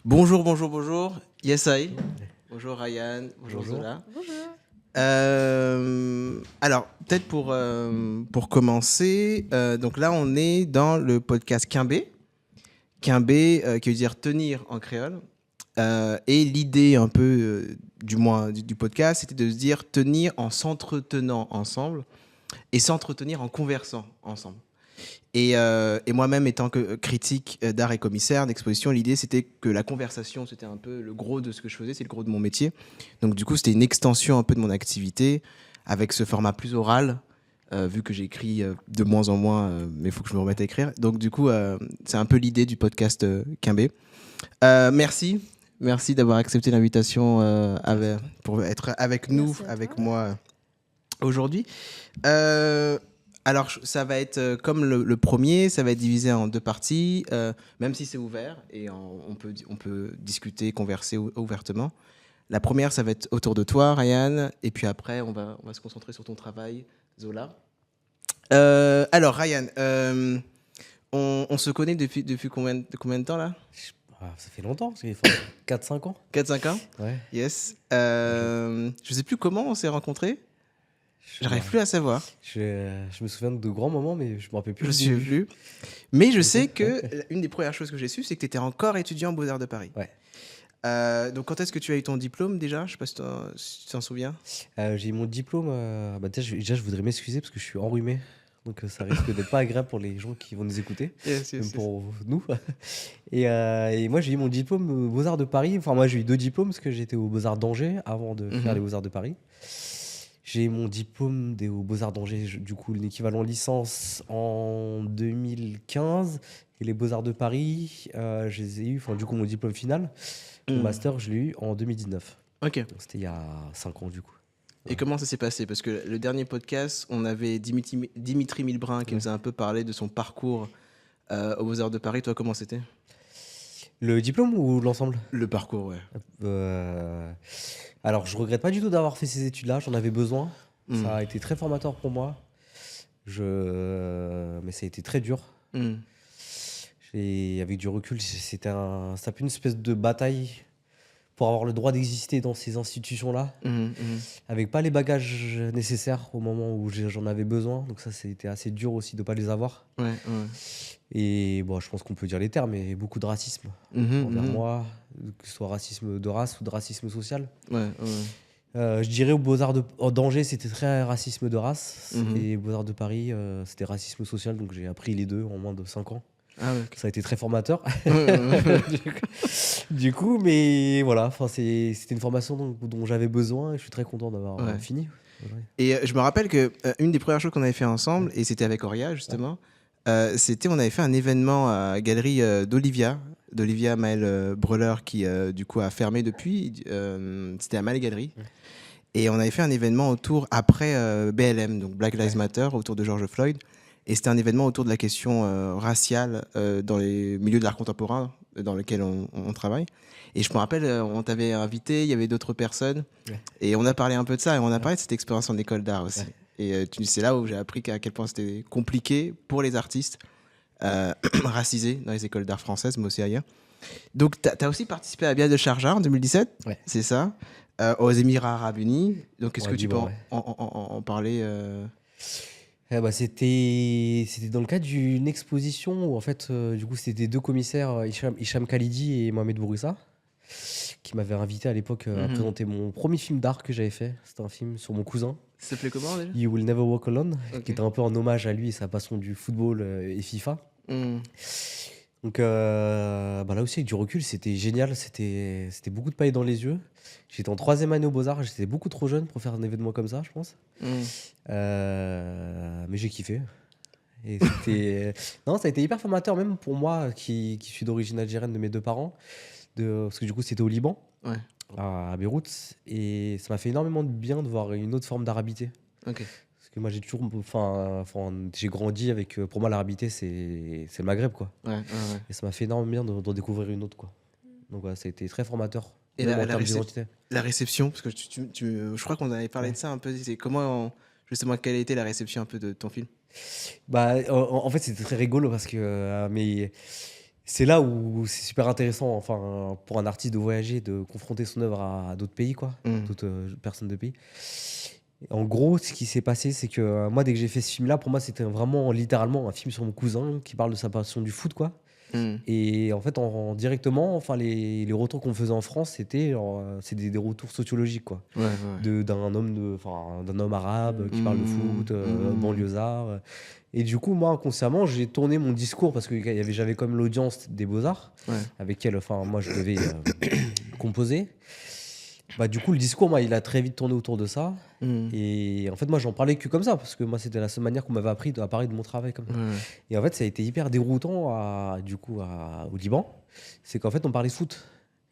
Bonjour, bonjour, bonjour. Yes, I. Bonjour Ryan. Bonjour Bonjour. Zola. Alors, peut-être pour commencer, donc là, on est dans le podcast Quimbé. Quimbé, qui veut dire tenir en créole. Et l'idée un peu, du moins du podcast, c'était de se dire tenir en s'entretenant ensemble et s'entretenir en conversant ensemble. Et moi-même, étant que critique d'art et commissaire d'exposition, l'idée c'était que la conversation, c'était un peu le gros de ce que je faisais, c'est le gros de mon métier. Donc du coup, c'était une extension un peu de mon activité, avec ce format plus oral, vu que j'écris de moins en moins, mais il faut que je me remette à écrire. Donc du coup, c'est un peu l'idée du podcast Quimbé. Merci. Merci d'avoir accepté l'invitation pour être avec nous, Merci à avec toi. moi aujourd'hui. Euh, alors, ça va être comme le premier, ça va être divisé en deux parties, même si c'est ouvert et on peut discuter, converser ouvertement. La première, ça va être autour de toi, Ryan, et puis après, on va se concentrer sur ton travail, Zola. Alors, Ryan, on se connaît depuis combien de temps là? Ça fait longtemps, ça fait 4-5 ans. 4-5 ans? Ouais. Yes. Je sais plus comment on s'est rencontrés. Je, J'arrive plus à savoir. je me souviens de grands moments, mais je me rappelle plus Je du suis début. plus. Mais je Ok. sais que une des premières choses que j'ai su, c'est que tu étais encore étudiant aux Beaux-Arts de Paris. Ouais. Donc, quand est-ce que tu as eu ton diplôme déjà? Je sais pas si tu t'en souviens. J'ai eu mon diplôme. Déjà, je voudrais m'excuser parce que je suis enrhumé. Donc, ça risque d'être pas agréable pour les gens qui vont nous écouter, Yes, même yes, yes. pour nous. Et moi, j'ai eu mon diplôme aux Beaux-Arts de Paris. Enfin, moi, j'ai eu 2 diplômes parce que j'étais aux Beaux-Arts d'Angers avant de faire les Beaux-Arts de Paris. J'ai eu mon diplôme aux Beaux-Arts d'Angers, du coup, l'équivalent licence en 2015. Et les Beaux-Arts de Paris, je les ai eu, enfin, du coup, mon diplôme final, mon master, je l'ai eu en 2019. Ok. Donc, c'était il y a 5 ans, du coup. Et comment ça s'est passé? Parce que le dernier podcast, on avait Dimitri Milbrin qui nous a un peu parlé de son parcours aux Beaux-Arts de Paris. Toi, comment c'était? Le diplôme ou l'ensemble? Le parcours, ouais. Alors, je regrette pas du tout d'avoir fait ces études-là, j'en avais besoin. Mm. Ça a été très formateur pour moi. Mais ça a été très dur. Mm. Avec du recul, c'était un peu une espèce de bataille pour avoir le droit d'exister dans ces institutions-là, Mm. avec pas les bagages nécessaires au moment où j'en avais besoin. Donc ça, c'était assez dur aussi de pas les avoir. Ouais, ouais. Et bon, je pense qu'on peut dire les termes, mais beaucoup de racisme envers moi, que ce soit racisme de race ou de racisme social. Ouais, ouais. Je dirais aux Beaux-Arts d'Angers, c'était très racisme de race. Mhm. Et Beaux-Arts de Paris, c'était racisme social. Donc j'ai appris les deux en moins de 5 ans. Ah ouais, ok. Ça a été très formateur. Ouais, ouais, ouais. Du coup, mais voilà, c'était une formation dont j'avais besoin et je suis très content d'avoir Ouais. fini. Ouais. Et je me rappelle que une des premières choses qu'on avait fait ensemble, et c'était avec Auria justement, c'était on avait fait un événement à la galerie d'Olivia Maël Breuler qui du coup a fermé depuis. C'était à Malle Galerie. Ouais. Et on avait fait un événement autour, après BLM, donc Black Lives Matter, autour de George Floyd. Et c'était un événement autour de la question raciale dans les milieux de l'art contemporain dans lesquels on travaille. Et je me rappelle, on t'avait invité, il y avait d'autres personnes. Ouais. Et on a parlé un peu de ça, et on a parlé de cette expérience en école d'art aussi. Ouais. Et c'est là où j'ai appris à quel point c'était compliqué pour les artistes racisés dans les écoles d'art françaises, mais aussi ailleurs. Donc, tu as aussi participé à la Biennale de Sharjah en 2017, Ouais. c'est ça, aux Émirats Arabes Unis. Donc, est-ce Ouais, que tu peux Liban, ouais. en parler C'était dans le cadre d'une exposition où en fait, du coup, c'était 2 commissaires, Hicham Khalidi et Mohamed Bourouissa, qui m'avaient invité à l'époque à présenter mon premier film d'art que j'avais fait. C'était un film sur mon cousin, Ça s'appelait comment déjà? You Will Never Walk Alone, Ok. qui était un peu en hommage à lui et sa passion du football et FIFA. Mm. Donc là aussi, avec du recul, c'était génial. C'était beaucoup de paillettes dans les yeux. J'étais en 3e année aux Beaux-Arts. J'étais beaucoup trop jeune pour faire un événement comme ça, je pense. Mm. Mais j'ai kiffé. Et non, ça a été hyper formateur, même pour moi, qui suis d'origine algérienne de mes 2 parents. Parce que du coup, c'était au Liban, Ouais, à Beyrouth. Et ça m'a fait énormément de bien de voir une autre forme d'arabité. ok. Parce que moi, j'ai grandi avec. Pour moi, l'arabité, c'est le Maghreb, quoi. Ouais, ouais, ouais. Et ça m'a fait énormément bien d'en découvrir une autre, quoi. Donc voilà, ça a été très formateur. Et Même la en termes récep- d'identité. La réception, parce que je crois qu'on avait parlé Ouais. de ça un peu. C'est justement, quelle a été la réception un peu de ton film? En fait, c'était très rigolo parce que c'est là où c'est super intéressant, enfin, pour un artiste de voyager, de confronter son œuvre à d'autres pays, quoi, d'autres personnes de pays. En gros, ce qui s'est passé, c'est que moi, dès que j'ai fait ce film-là, pour moi, c'était vraiment littéralement un film sur mon cousin qui parle de sa passion du foot, quoi. Et en fait, directement, enfin, les retours qu'on me faisait en France, c'était c'est des retours sociologiques, quoi. D'un homme arabe qui parle de foot, banlieusard. Et du coup, moi, inconsciemment, j'ai tourné mon discours parce que j'avais quand même l'audience des Beaux-Arts avec elle, enfin, moi, je devais composer. Bah, du coup, le discours, moi, il a très vite tourné autour de ça. Et en fait, moi, j'en parlais que comme ça, parce que moi, c'était la seule manière qu'on m'avait appris à parler de mon travail comme ça. Et en fait, ça a été hyper déroutant au Liban. C'est qu'en fait, on parlait de foot.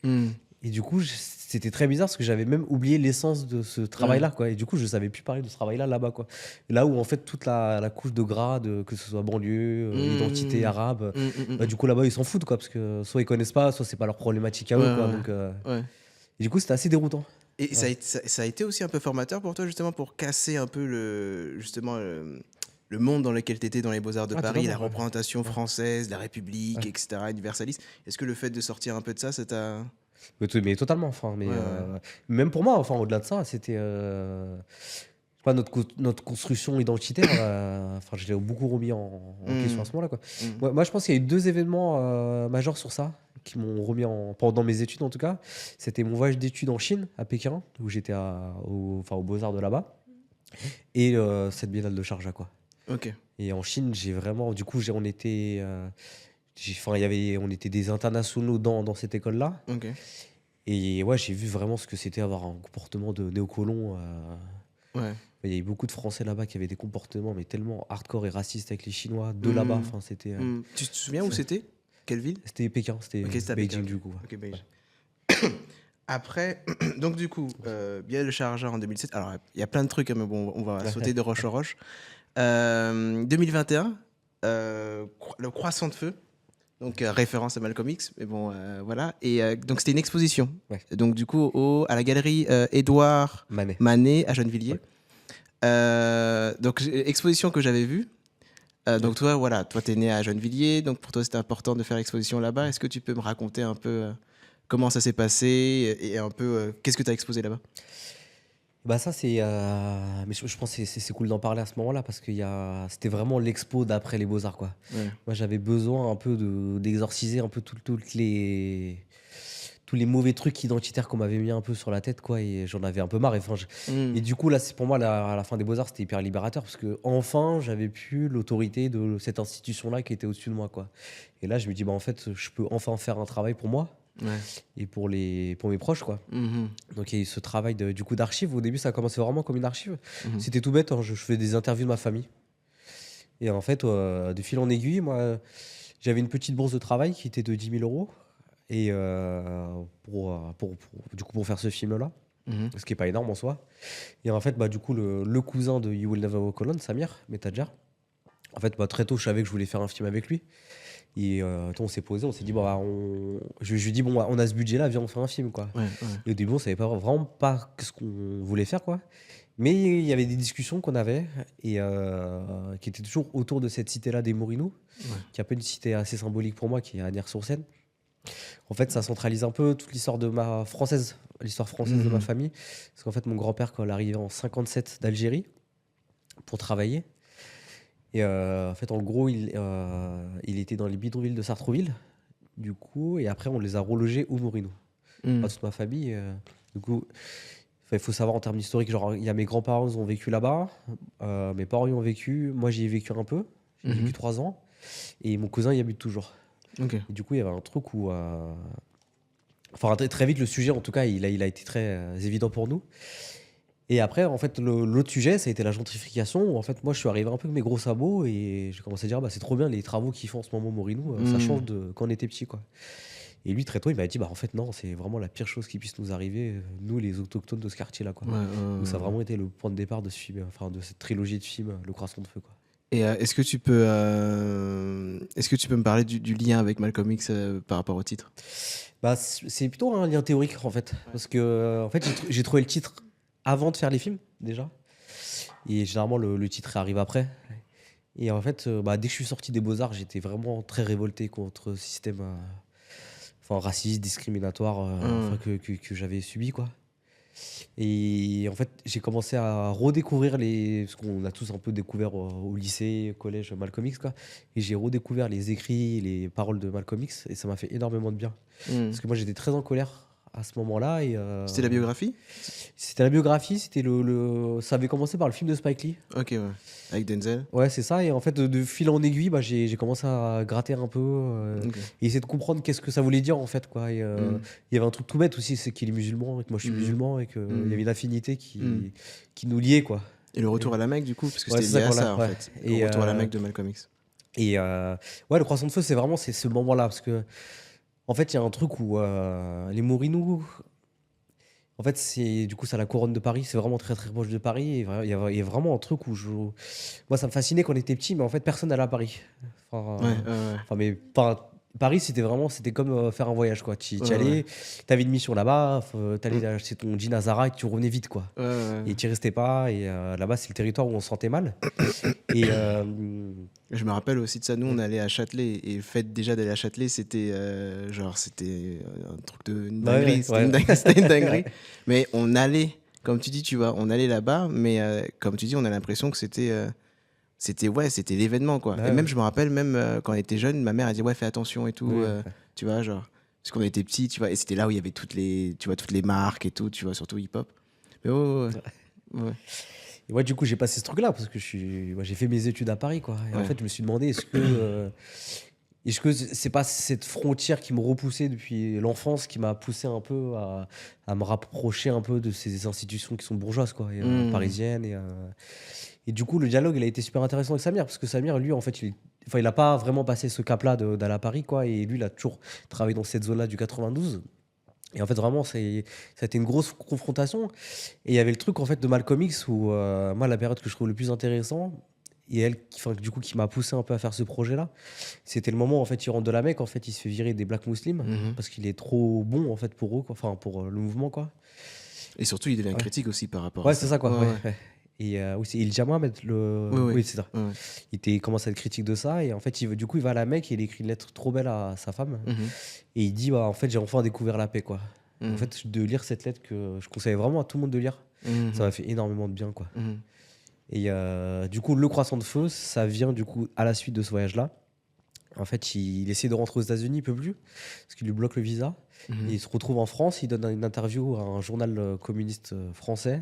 Et du coup, c'était très bizarre parce que j'avais même oublié l'essence de ce travail-là, quoi. Et du coup, je savais plus parler de ce travail-là là-bas, quoi. Là où, en fait, toute la couche de grade, que ce soit banlieue, identité arabe, bah, du coup, là-bas, ils s'en foutent, quoi, parce que soit ils connaissent pas, soit c'est pas leur problématique à eux, quoi. Donc, et du coup, c'était assez déroutant. Et ça a été aussi un peu formateur pour toi, justement, pour casser un peu le monde dans lequel tu étais dans les Beaux-Arts de Paris, la représentation française, la République, etc., universaliste. Est-ce que le fait de sortir un peu de ça, ça t'a... Mais totalement, enfin, même pour moi, enfin, au-delà de ça, c'était pas notre construction identitaire. Enfin, je l'ai beaucoup remis en question à ce moment-là, quoi. Moi, je pense qu'il y a eu 2 événements majeurs sur ça qui m'ont remis pendant mes études, en tout cas. C'était mon voyage d'études en Chine, à Pékin, où j'étais aux Beaux-Arts de là-bas, et cette biennale de Sharjah, quoi. Et en Chine, j'ai vraiment, du coup, on était des internationaux dans cette école-là. Et ouais, j'ai vu vraiment ce que c'était avoir un comportement de néocolon. Il y avait beaucoup de Français là-bas qui avaient des comportements mais tellement hardcore et racistes avec les Chinois de là-bas. Enfin, c'était. Tu te souviens où c'était? Quelle ville? C'était Pékin, c'était Beijing, du coup. Beijing. Après, donc du coup, Biennale de Sharjah en 2007. Alors, il y a plein de trucs, mais bon, on va sauter de roche en roche. 2021, le Croissant de Feu. Donc, référence à Malcolm X, mais bon, voilà. Et donc, c'était une exposition. Donc, du coup, à la galerie Édouard Manet à Gennevilliers. Donc, exposition que j'avais vue. Donc, toi, t'es né à Gennevilliers. Donc, pour toi, c'était important de faire l'exposition là-bas. Est-ce que tu peux me raconter un peu comment ça s'est passé et un peu qu'est-ce que tu as exposé là-bas? Bah ça c'est mais je pense que c'est cool d'en parler à ce moment-là parce que c'était vraiment l'expo d'après les Beaux-Arts, quoi. Moi j'avais besoin un peu d'exorciser un peu tous les mauvais trucs identitaires qu'on m'avait mis un peu sur la tête, quoi, et j'en avais un peu marre. Et du coup là, c'est pour moi à la fin des Beaux-Arts, c'était hyper libérateur parce que enfin j'avais plus l'autorité de cette institution-là qui était au-dessus de moi, quoi. Et là je me dis bah en fait je peux enfin faire un travail pour moi. Et pour mes proches, quoi. Donc il y a eu ce travail du coup d'archives. Au début ça a commencé vraiment comme une archive. C'était tout bête, hein. Je fais des interviews de ma famille et en fait de fil en aiguille, moi j'avais une petite bourse de travail qui était de 10 000 euros et pour faire ce film là, ce qui est pas énorme en soi. Et en fait du coup le cousin de You Will Never Walk Alone, Samir Metadjar, en fait très tôt je savais que je voulais faire un film avec lui. Et on s'est posé, on s'est dit, je lui ai dit, bon, on a ce budget-là, viens, on fait un film, quoi. Et au début, on savait vraiment pas ce qu'on voulait faire, quoi. Mais il y avait des discussions qu'on avait et qui étaient toujours autour de cette cité-là des Mourinhoux, qui est un peu une cité assez symbolique pour moi, qui est à Nières-sur-Seine. En fait, ça centralise un peu toute l'histoire l'histoire française de ma famille. Parce qu'en fait, mon grand-père, quand il arrivait en 57 d'Algérie pour travailler, et en fait, en gros, il était dans les bidonvilles de Sartrouville, du coup, et après, on les a relogés au Mourinhoux. Toute ma famille. Du coup, il faut savoir en termes historiques, genre, il y a mes grands-parents qui ont vécu là-bas, mes parents y ont vécu, moi j'y ai vécu un peu, j'ai vécu 3 ans, et mon cousin y habite toujours. Et du coup, il y avait un truc où. Enfin, très vite, le sujet, en tout cas, il a été très évident pour nous. Et après, en fait, l'autre sujet, ça a été la gentrification. Où, en fait, moi, je suis arrivé un peu avec mes gros sabots et j'ai commencé à dire, c'est trop bien les travaux qu'ils font en ce moment au Mourinhoux. Ça change de quand on était petit, quoi. Et lui, très tôt, il m'a dit, en fait, non, c'est vraiment la pire chose qui puisse nous arriver, nous, les autochtones de ce quartier-là, quoi. Donc, ça a vraiment été le point de départ de ce film, enfin, de cette trilogie de films, Le Croissant de Feu, quoi. Et est-ce que tu peux me parler du lien avec Malcolm X par rapport au titre? C'est plutôt un lien théorique, en fait. Parce que, en fait, j'ai trouvé le titre avant de faire les films, déjà. Et généralement, le titre arrive après. Et en fait, dès que je suis sorti des Beaux-Arts, j'étais vraiment très révolté contre le système raciste, discriminatoire que j'avais subi, quoi. Et en fait, j'ai commencé à redécouvrir parce qu'on a tous un peu découvert au lycée, au collège, Malcolm X, quoi. Et j'ai redécouvert les écrits, les paroles de Malcolm X, et ça m'a fait énormément de bien. Parce que moi, j'étais très en colère à ce moment-là. C'était la biographie? C'était la biographie, ça avait commencé par le film de Spike Lee. Ok, ouais. Avec Denzel. Ouais, c'est ça. Et en fait, de fil en aiguille, j'ai commencé à gratter un peu Ok. et essayer de comprendre qu'est-ce que ça voulait dire, en fait, quoi. Et il y avait un truc tout bête aussi, c'est qu'il est musulman et que moi je suis musulman et qu'il y avait une affinité qui nous liait, quoi. Et le retour à la Mecque, du coup, parce que Ouais, c'était c'est lié ça, à voilà, ça, en ouais. fait. Et, Le retour à la Mecque de Malcolm X. Et le croissant de feu, c'est ce moment-là. Parce que, en fait, il y a un truc où les Mourinous, en fait, c'est à la couronne de Paris. C'est vraiment très, très proche de Paris. Et il y a vraiment un truc où moi, ça me fascinait quand on était petit, mais en fait, personne n'allait à Paris. Ouais. Paris, c'était comme faire un voyage, quoi. Tu Ouais, allais, t'avais une mission là-bas, t'allais acheter ton jean à Zara et tu revenais vite, quoi. Ouais. Et tu restais pas. Et là-bas, c'est le territoire où on se sentait mal. Et Je me rappelle aussi de ça. Nous, on allait à Châtelet. Et le fait déjà d'aller à Châtelet, c'était c'était un truc de une dinguerie. C'était une dinguerie. Mais on allait, comme tu dis, tu vois, on allait là-bas. Mais comme tu dis, on a l'impression que c'était l'événement, quoi. Ouais, Et même, ouais. je me rappelle, même quand on était jeune, ma mère a dit, ouais, fais attention et tout. Oui, Tu vois, genre, parce qu'on était petits, tu vois. Et c'était là où il y avait toutes les marques et tout, tu vois, surtout hip-hop. Mais ouais. Et moi, du coup, j'ai passé ce truc-là parce que j'ai fait mes études à Paris, quoi. Et en fait, je me suis demandé, est-ce que c'est pas cette frontière qui me repoussait depuis l'enfance qui m'a poussé un peu à me rapprocher un peu de ces institutions qui sont bourgeoises, quoi, et, parisiennes. Et du coup, le dialogue, il a été super intéressant avec Samir parce que Samir, lui, en fait, il a pas vraiment passé ce cap-là d'aller à Paris, quoi. Et lui, il a toujours travaillé dans cette zone-là du 92. Et en fait, vraiment, ça a été une grosse confrontation. Et il y avait le truc, en fait, de Malcolm X où, moi, la période que je trouve le plus intéressant, et qui m'a poussé un peu à faire ce projet-là, c'était le moment où, en fait, il rentre de la Mecque, en fait, il se fait virer des Black Muslims parce qu'il est trop bon, en fait, pour eux, quoi. Enfin, pour le mouvement, quoi. Et surtout, il devient critique aussi par rapport à Ouais, ça. c'est ça, quoi. Ouais. Ouais. Et oui, c'est Il Jammeh, Oui. Oui, c'est ça. Ouais. Il commence à être critique de ça. Et en fait, il va à la Mecque et il écrit une lettre trop belle à sa femme. Et il dit, en fait, j'ai enfin découvert la paix, quoi. En fait, de lire cette lettre que je conseille vraiment à tout le monde de lire, ça m'a fait énormément de bien, quoi. Et du coup, le croissant de feu, ça vient du coup à la suite de ce voyage-là. En fait, il essaie de rentrer aux États-Unis, il peut plus, parce qu'il lui bloque le visa. Et il se retrouve en France, il donne une interview à un journal communiste français,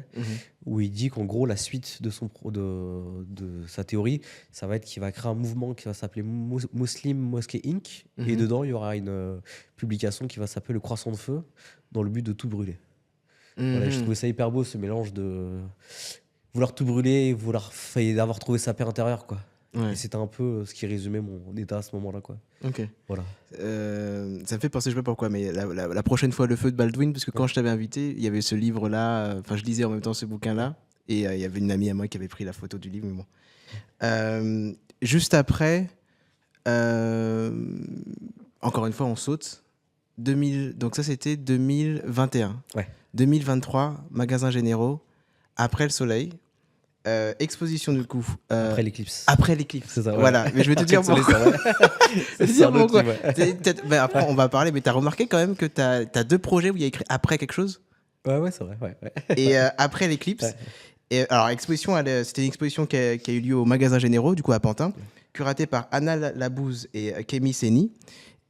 où il dit qu'en gros, la suite de sa théorie, ça va être qu'il va créer un mouvement qui va s'appeler Muslim Mosque Inc. Et dedans, il y aura une publication qui va s'appeler Le Croissant de Feu, dans le but de tout brûler. Voilà, je trouvais ça hyper beau, ce mélange de vouloir tout brûler et d'avoir trouvé sa paix intérieure, quoi. Ouais. Et c'était un peu ce qui résumait mon état à ce moment-là, quoi. Ok. Voilà. Ça me fait penser, je sais pas pourquoi, mais la prochaine fois, Le Feu de Baldwin, parce que quand je t'avais invité, il y avait ce livre-là, enfin, je lisais en même temps ce bouquin-là, et il y avait une amie à moi qui avait pris la photo du livre, mais bon. Juste après, encore une fois, on saute. Donc ça, c'était 2021. Ouais. 2023, magasins généraux, après le soleil. Exposition du coup. Après l'éclipse. Après l'éclipse. C'est ça, ouais. Voilà, mais je vais te dire pourquoi. Je vais te dire pourquoi. Après, on va parler, mais tu as remarqué quand même que tu as 2 projets où il y a écrit après quelque chose. Ouais, c'est vrai. Ouais. Et après l'éclipse. Ouais. Et alors, c'était une exposition qui a eu lieu au Magasin Généraux, du coup à Pantin, curatée par Anna Labouze et Kémy Seni.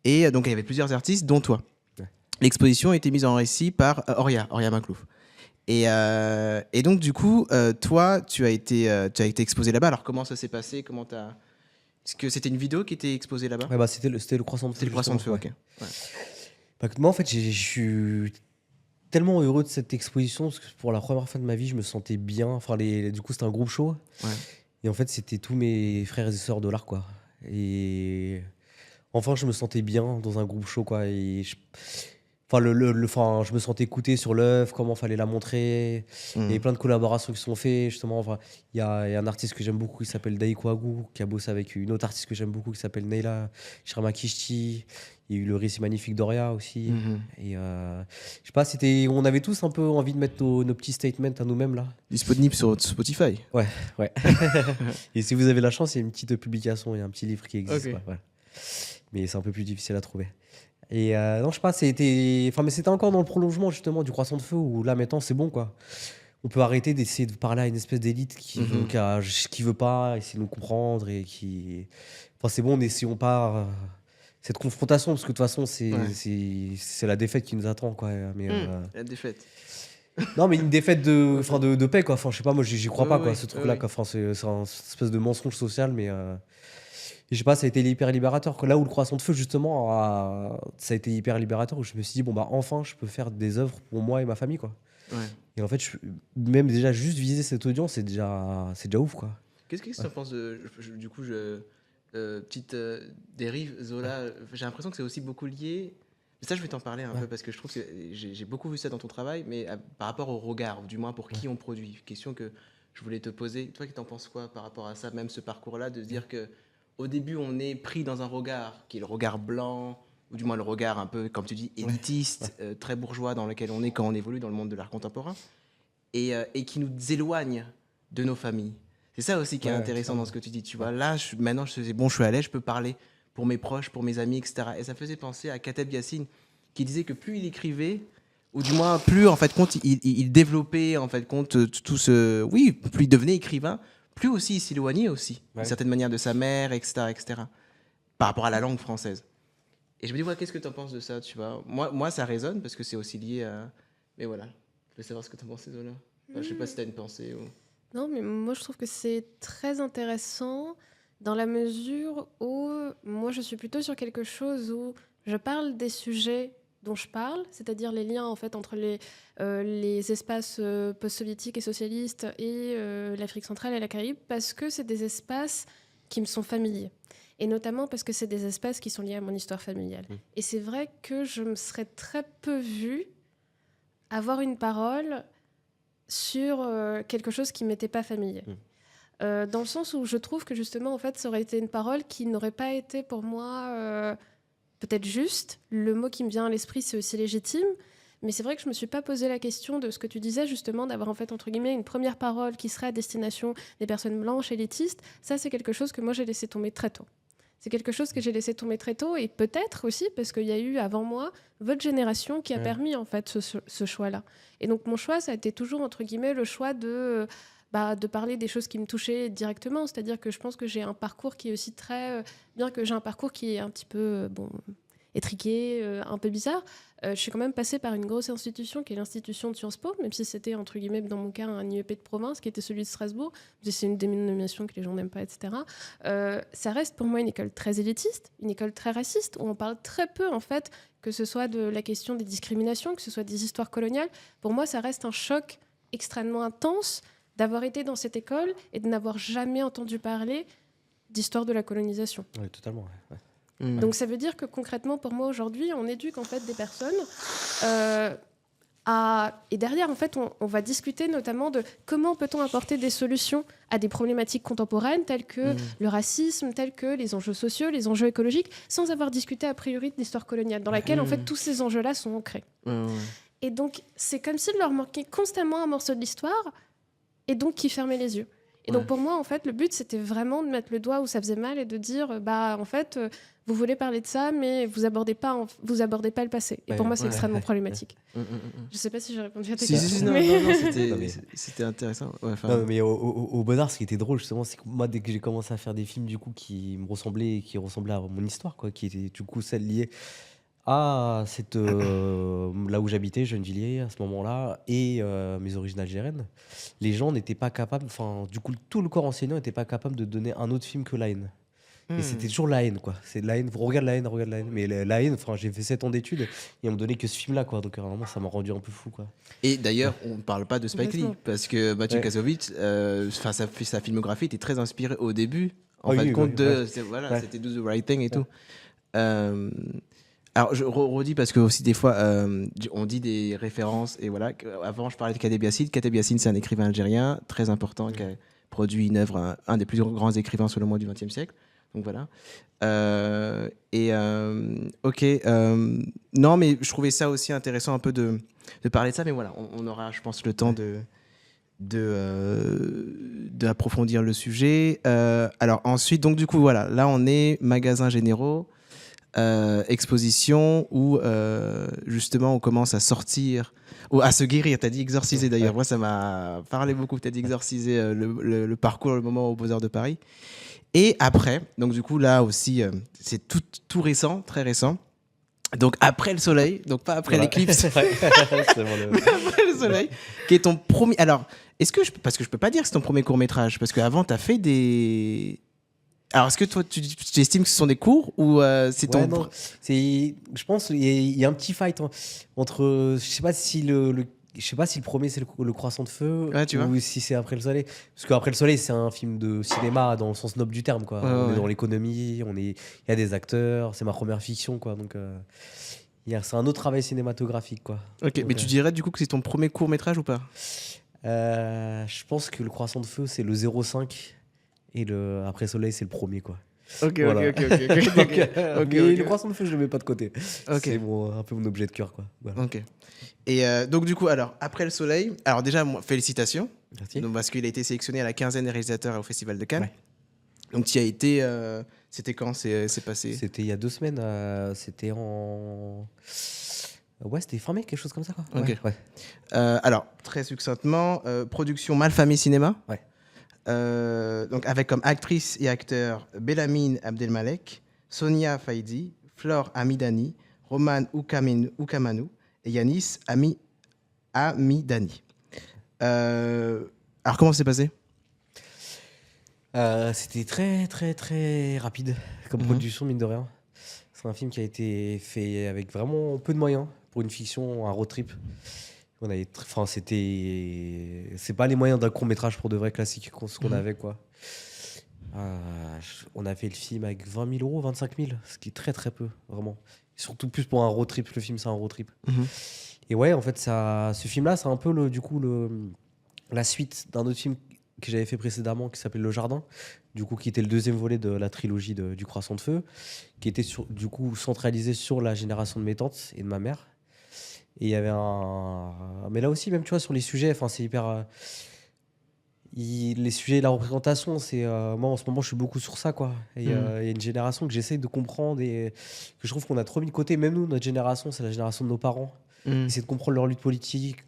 Et donc, il y avait plusieurs artistes, dont toi. Ouais. L'exposition a été mise en récit par Oria Maklouf. Et donc, du coup, toi, tu as été exposé là-bas. Alors, comment ça s'est passé? Est-ce que c'était une vidéo qui était exposée là-bas? Ouais, c'était le croissant de feu. C'était le croissant de feu, ok. Ouais. Moi, en fait, je suis tellement heureux de cette exposition parce que pour la première fois de ma vie, je me sentais bien. Enfin, du coup, c'était un groupe show. Ouais. Et en fait, c'était tous mes frères et sœurs de l'art, quoi. Et enfin, je me sentais bien dans un groupe show, quoi. Et Enfin, enfin, je me sentais écouté sur l'œuvre, comment fallait la montrer. Il y avait plein de collaborations qui sont faites, justement. Enfin, il y a un artiste que j'aime beaucoup qui s'appelle Daiko Agu, qui a bossé avec une autre artiste que j'aime beaucoup qui s'appelle Neila Shramakishti. Il y a eu le récit magnifique d'Oria aussi. Et je sais pas, on avait tous un peu envie de mettre nos petits statements à nous-mêmes là. Disponible sur Spotify. Ouais. Et si vous avez la chance, il y a une petite publication, il y a un petit livre qui existe. Ok. Ouais. Mais c'est un peu plus difficile à trouver. Et non, je sais pas, mais c'était encore dans le prolongement justement du Croissant de Feu où là maintenant c'est bon quoi. On peut arrêter d'essayer de parler à une espèce d'élite qui veut pas essayer de nous comprendre et qui. Enfin, c'est bon, n'essayons pas cette confrontation parce que de toute façon c'est la défaite qui nous attend quoi. Mais la défaite. non, mais une défaite de paix quoi. Enfin, je sais pas, moi j'y crois pas quoi, ce truc-là. Quoi. Enfin, c'est un espèce de mensonge social, mais. Je sais pas, ça a été hyper libérateur. Là où le Croissant de Feu, justement, ça a été hyper libérateur, où je me suis dit, bon, bah, enfin, je peux faire des œuvres pour moi et ma famille, quoi. Ouais. Et en fait, même déjà, juste viser cette audience, c'est déjà ouf, quoi. Qu'est-ce que tu en penses du coup, petite dérive, Zola, j'ai l'impression que c'est aussi beaucoup lié. Ça, je vais t'en parler un peu parce que je trouve que j'ai beaucoup vu ça dans ton travail, mais par rapport au regard, ou du moins pour qui on produit. Question que je voulais te poser. Toi, qui t'en penses quoi par rapport à ça, même ce parcours-là, de se dire que au début, on est pris dans un regard qui est le regard blanc, ou du moins le regard un peu, comme tu dis, élitiste, très bourgeois dans lequel on est quand on évolue dans le monde de l'art contemporain, et qui nous éloigne de nos familles. C'est ça aussi qui est intéressant dans ce que tu dis. Tu vois, là, maintenant, je suis à l'aise, je peux parler pour mes proches, pour mes amis, etc. Et ça faisait penser à Kateb Yassine, qui disait que plus il écrivait, ou du moins plus, en fait, compte, il développait, en fait, compte, tout ce... Oui, plus il devenait écrivain, plus aussi il s'éloignait aussi, d'une certaine manière, de sa mère, etc., par rapport à la langue française. Et je me dis, qu'est-ce que tu en penses de ça, tu vois ? Moi, ça résonne, parce que c'est aussi lié à... Mais voilà, je veux savoir ce que tu en penses, Zola. Je sais pas si tu as une pensée ou... Non, mais moi, je trouve que c'est très intéressant dans la mesure où moi, je suis plutôt sur quelque chose où je parle des sujets dont je parle, c'est-à-dire les liens en fait entre les espaces post-soviétiques et socialistes et l'Afrique centrale et la Caraïbe, parce que c'est des espaces qui me sont familiers. Et notamment parce que c'est des espaces qui sont liés à mon histoire familiale. Et c'est vrai que je me serais très peu vue avoir une parole sur quelque chose qui ne m'était pas familier. Dans le sens où je trouve que justement, en fait, ça aurait été une parole qui n'aurait pas été pour moi peut-être juste. Le mot qui me vient à l'esprit, c'est aussi légitime. Mais c'est vrai que je ne me suis pas posé la question de ce que tu disais, justement, d'avoir en fait, entre guillemets, une première parole qui serait à destination des personnes blanches élitistes. Ça, c'est quelque chose que moi, j'ai laissé tomber très tôt. C'est quelque chose que j'ai laissé tomber très tôt, et peut-être aussi parce qu'il y a eu avant moi votre génération qui a permis en fait ce choix-là. Et donc mon choix, ça a été toujours entre guillemets le choix de parler des choses qui me touchaient directement. C'est-à-dire que je pense que j'ai un parcours qui est aussi très bien que j'ai un parcours qui est un petit peu étriqué, un peu bizarre. Je suis quand même passée par une grosse institution qui est l'institution de Sciences Po, même si c'était, entre guillemets, dans mon cas, un IEP de province, qui était celui de Strasbourg. C'est une dénomination que les gens n'aiment pas, etc. Ça reste pour moi une école très élitiste, une école très raciste, où on parle très peu, en fait, que ce soit de la question des discriminations, que ce soit des histoires coloniales. Pour moi, ça reste un choc extrêmement intense d'avoir été dans cette école et de n'avoir jamais entendu parler d'histoire de la colonisation. Oui, totalement. Ouais. Donc ça veut dire que concrètement, pour moi, aujourd'hui, on éduque en fait des personnes et derrière, en fait, on va discuter notamment de comment peut-on apporter des solutions à des problématiques contemporaines telles que le racisme, tels que les enjeux sociaux, les enjeux écologiques, sans avoir discuté a priori de l'histoire coloniale, dans laquelle en fait tous ces enjeux-là sont ancrés. Et donc c'est comme s'il leur manquait constamment un morceau de l'histoire, et donc qui fermait les yeux. Et donc pour moi, en fait, le but, c'était vraiment de mettre le doigt où ça faisait mal et de dire, en fait, vous voulez parler de ça, mais vous abordez pas le passé. Et pour moi, c'est extrêmement problématique. Je sais pas si j'ai répondu à ta question. Non, c'était intéressant. Non, mais au Beaux-Arts, ce qui était drôle, justement, c'est que moi, dès que j'ai commencé à faire des films, du coup, qui me ressemblaient, qui ressemblaient à mon histoire, quoi, qui étaient, du coup, celles liées à là où j'habitais, Gennevilliers, à ce moment-là, et mes origines algériennes, les gens n'étaient pas capables, enfin, du coup, tout le corps enseignant n'était pas capable de donner un autre film que La Haine. Et c'était toujours La Haine, quoi. C'est La Haine, regarde La Haine. Mais La Haine, enfin, j'ai fait 7 ans d'études et on me donnait que ce film-là, quoi. Donc, vraiment, ça m'a rendu un peu fou, quoi. Et d'ailleurs, on ne parle pas de Spike Lee, parce que Mathieu Kassovitz, sa filmographie était très inspirée au début, c'était Do the Right Thing et tout. Alors, je redis parce que aussi des fois, on dit des références et voilà. Avant, je parlais de Kateb Yassine. Kateb Yassine, c'est un écrivain algérien très important qui a produit une œuvre, un des plus grands écrivains selon moi du XXe siècle. Donc voilà. Ok. Non, mais je trouvais ça aussi intéressant un peu de parler de ça. Mais voilà, on aura, je pense, le temps d'approfondir le sujet. Alors ensuite, donc du coup, voilà, là on est magasins généraux, exposition où justement on commence à sortir, ou à se guérir. T'as dit exorciser d'ailleurs. Moi, ça m'a parlé beaucoup. T'as dit exorciser le parcours, le moment aux Beaux-Arts de Paris. Et après, donc du coup là aussi, c'est tout récent, très récent. Donc après le soleil, donc pas après l'éclipse. C'est vrai. C'est bon, Mais après le soleil, qui est ton premier. Alors, parce que je peux pas dire que c'est ton premier court métrage, parce qu'avant t'as fait des. Alors, est-ce que toi tu estimes que ce sont des cours ou c'est ton. Non, je pense qu'il y a un petit fight entre. Je sais pas si je sais pas si le premier c'est le Croissant de Feu Ouais, tu vois. ou si c'est Après le soleil. Parce qu'Après le soleil, c'est un film de cinéma dans le sens noble du terme, quoi. On est dans l'économie, il y a des acteurs, c'est ma première fiction, quoi. Donc c'est un autre travail cinématographique, quoi. Ok, Donc, mais tu dirais du coup que c'est ton premier court métrage ou pas? Je pense que le Croissant de Feu c'est le 0,5 et le Après le soleil c'est le premier, quoi. Ok, Voilà. ok. Mais le Croissant de Feu, je le mets pas de côté. Ok. C'est un peu mon objet de cœur, quoi. Voilà. Ok. Et donc du coup, alors après le soleil, alors déjà félicitations, Merci. donc, parce qu'il a été sélectionné à la 15e des réalisateurs au Festival de Cannes. Ouais. Donc tu y as été, c'était quand c'est passé? C'était il y a 2 semaines. C'était en. Ouais, c'était fin mai, quelque chose comme ça, quoi. Ok. Ouais. Alors très succinctement, production Malfamé Cinéma. Ouais. Donc avec comme actrice et acteur Bellamine Abdelmalek, Sonia Faidi, Flore Amidani, Roman Oukamanu et Yanis Amidani. Alors comment ça s'est passé? C'était très, très, très rapide comme production, mine de rien. C'est un film qui a été fait avec vraiment peu de moyens pour une fiction, un road trip. C'est pas les moyens d'un court métrage pour de vrais classiques ce qu'on avait, quoi. On a fait le film avec 20 000 euros, 25 000, ce qui est très très peu, vraiment. Surtout plus pour un road trip. Le film, c'est un road trip. Et ouais, en fait, ce film-là, c'est un peu la suite d'un autre film que j'avais fait précédemment qui s'appelait Le Jardin, du coup, qui était le deuxième volet de la trilogie du Croissant de Feu, qui était du coup centralisé sur la génération de mes tantes et de ma mère. Et il y avait mais là aussi, même tu vois, sur les sujets, c'est hyper. Les sujets de la représentation, moi en ce moment je suis beaucoup sur ça, quoi. Et il y a une génération que j'essaie de comprendre et que je trouve qu'on a trop mis de côté. Même nous, notre génération, c'est la génération de nos parents. Essayer de comprendre leur lutte politique,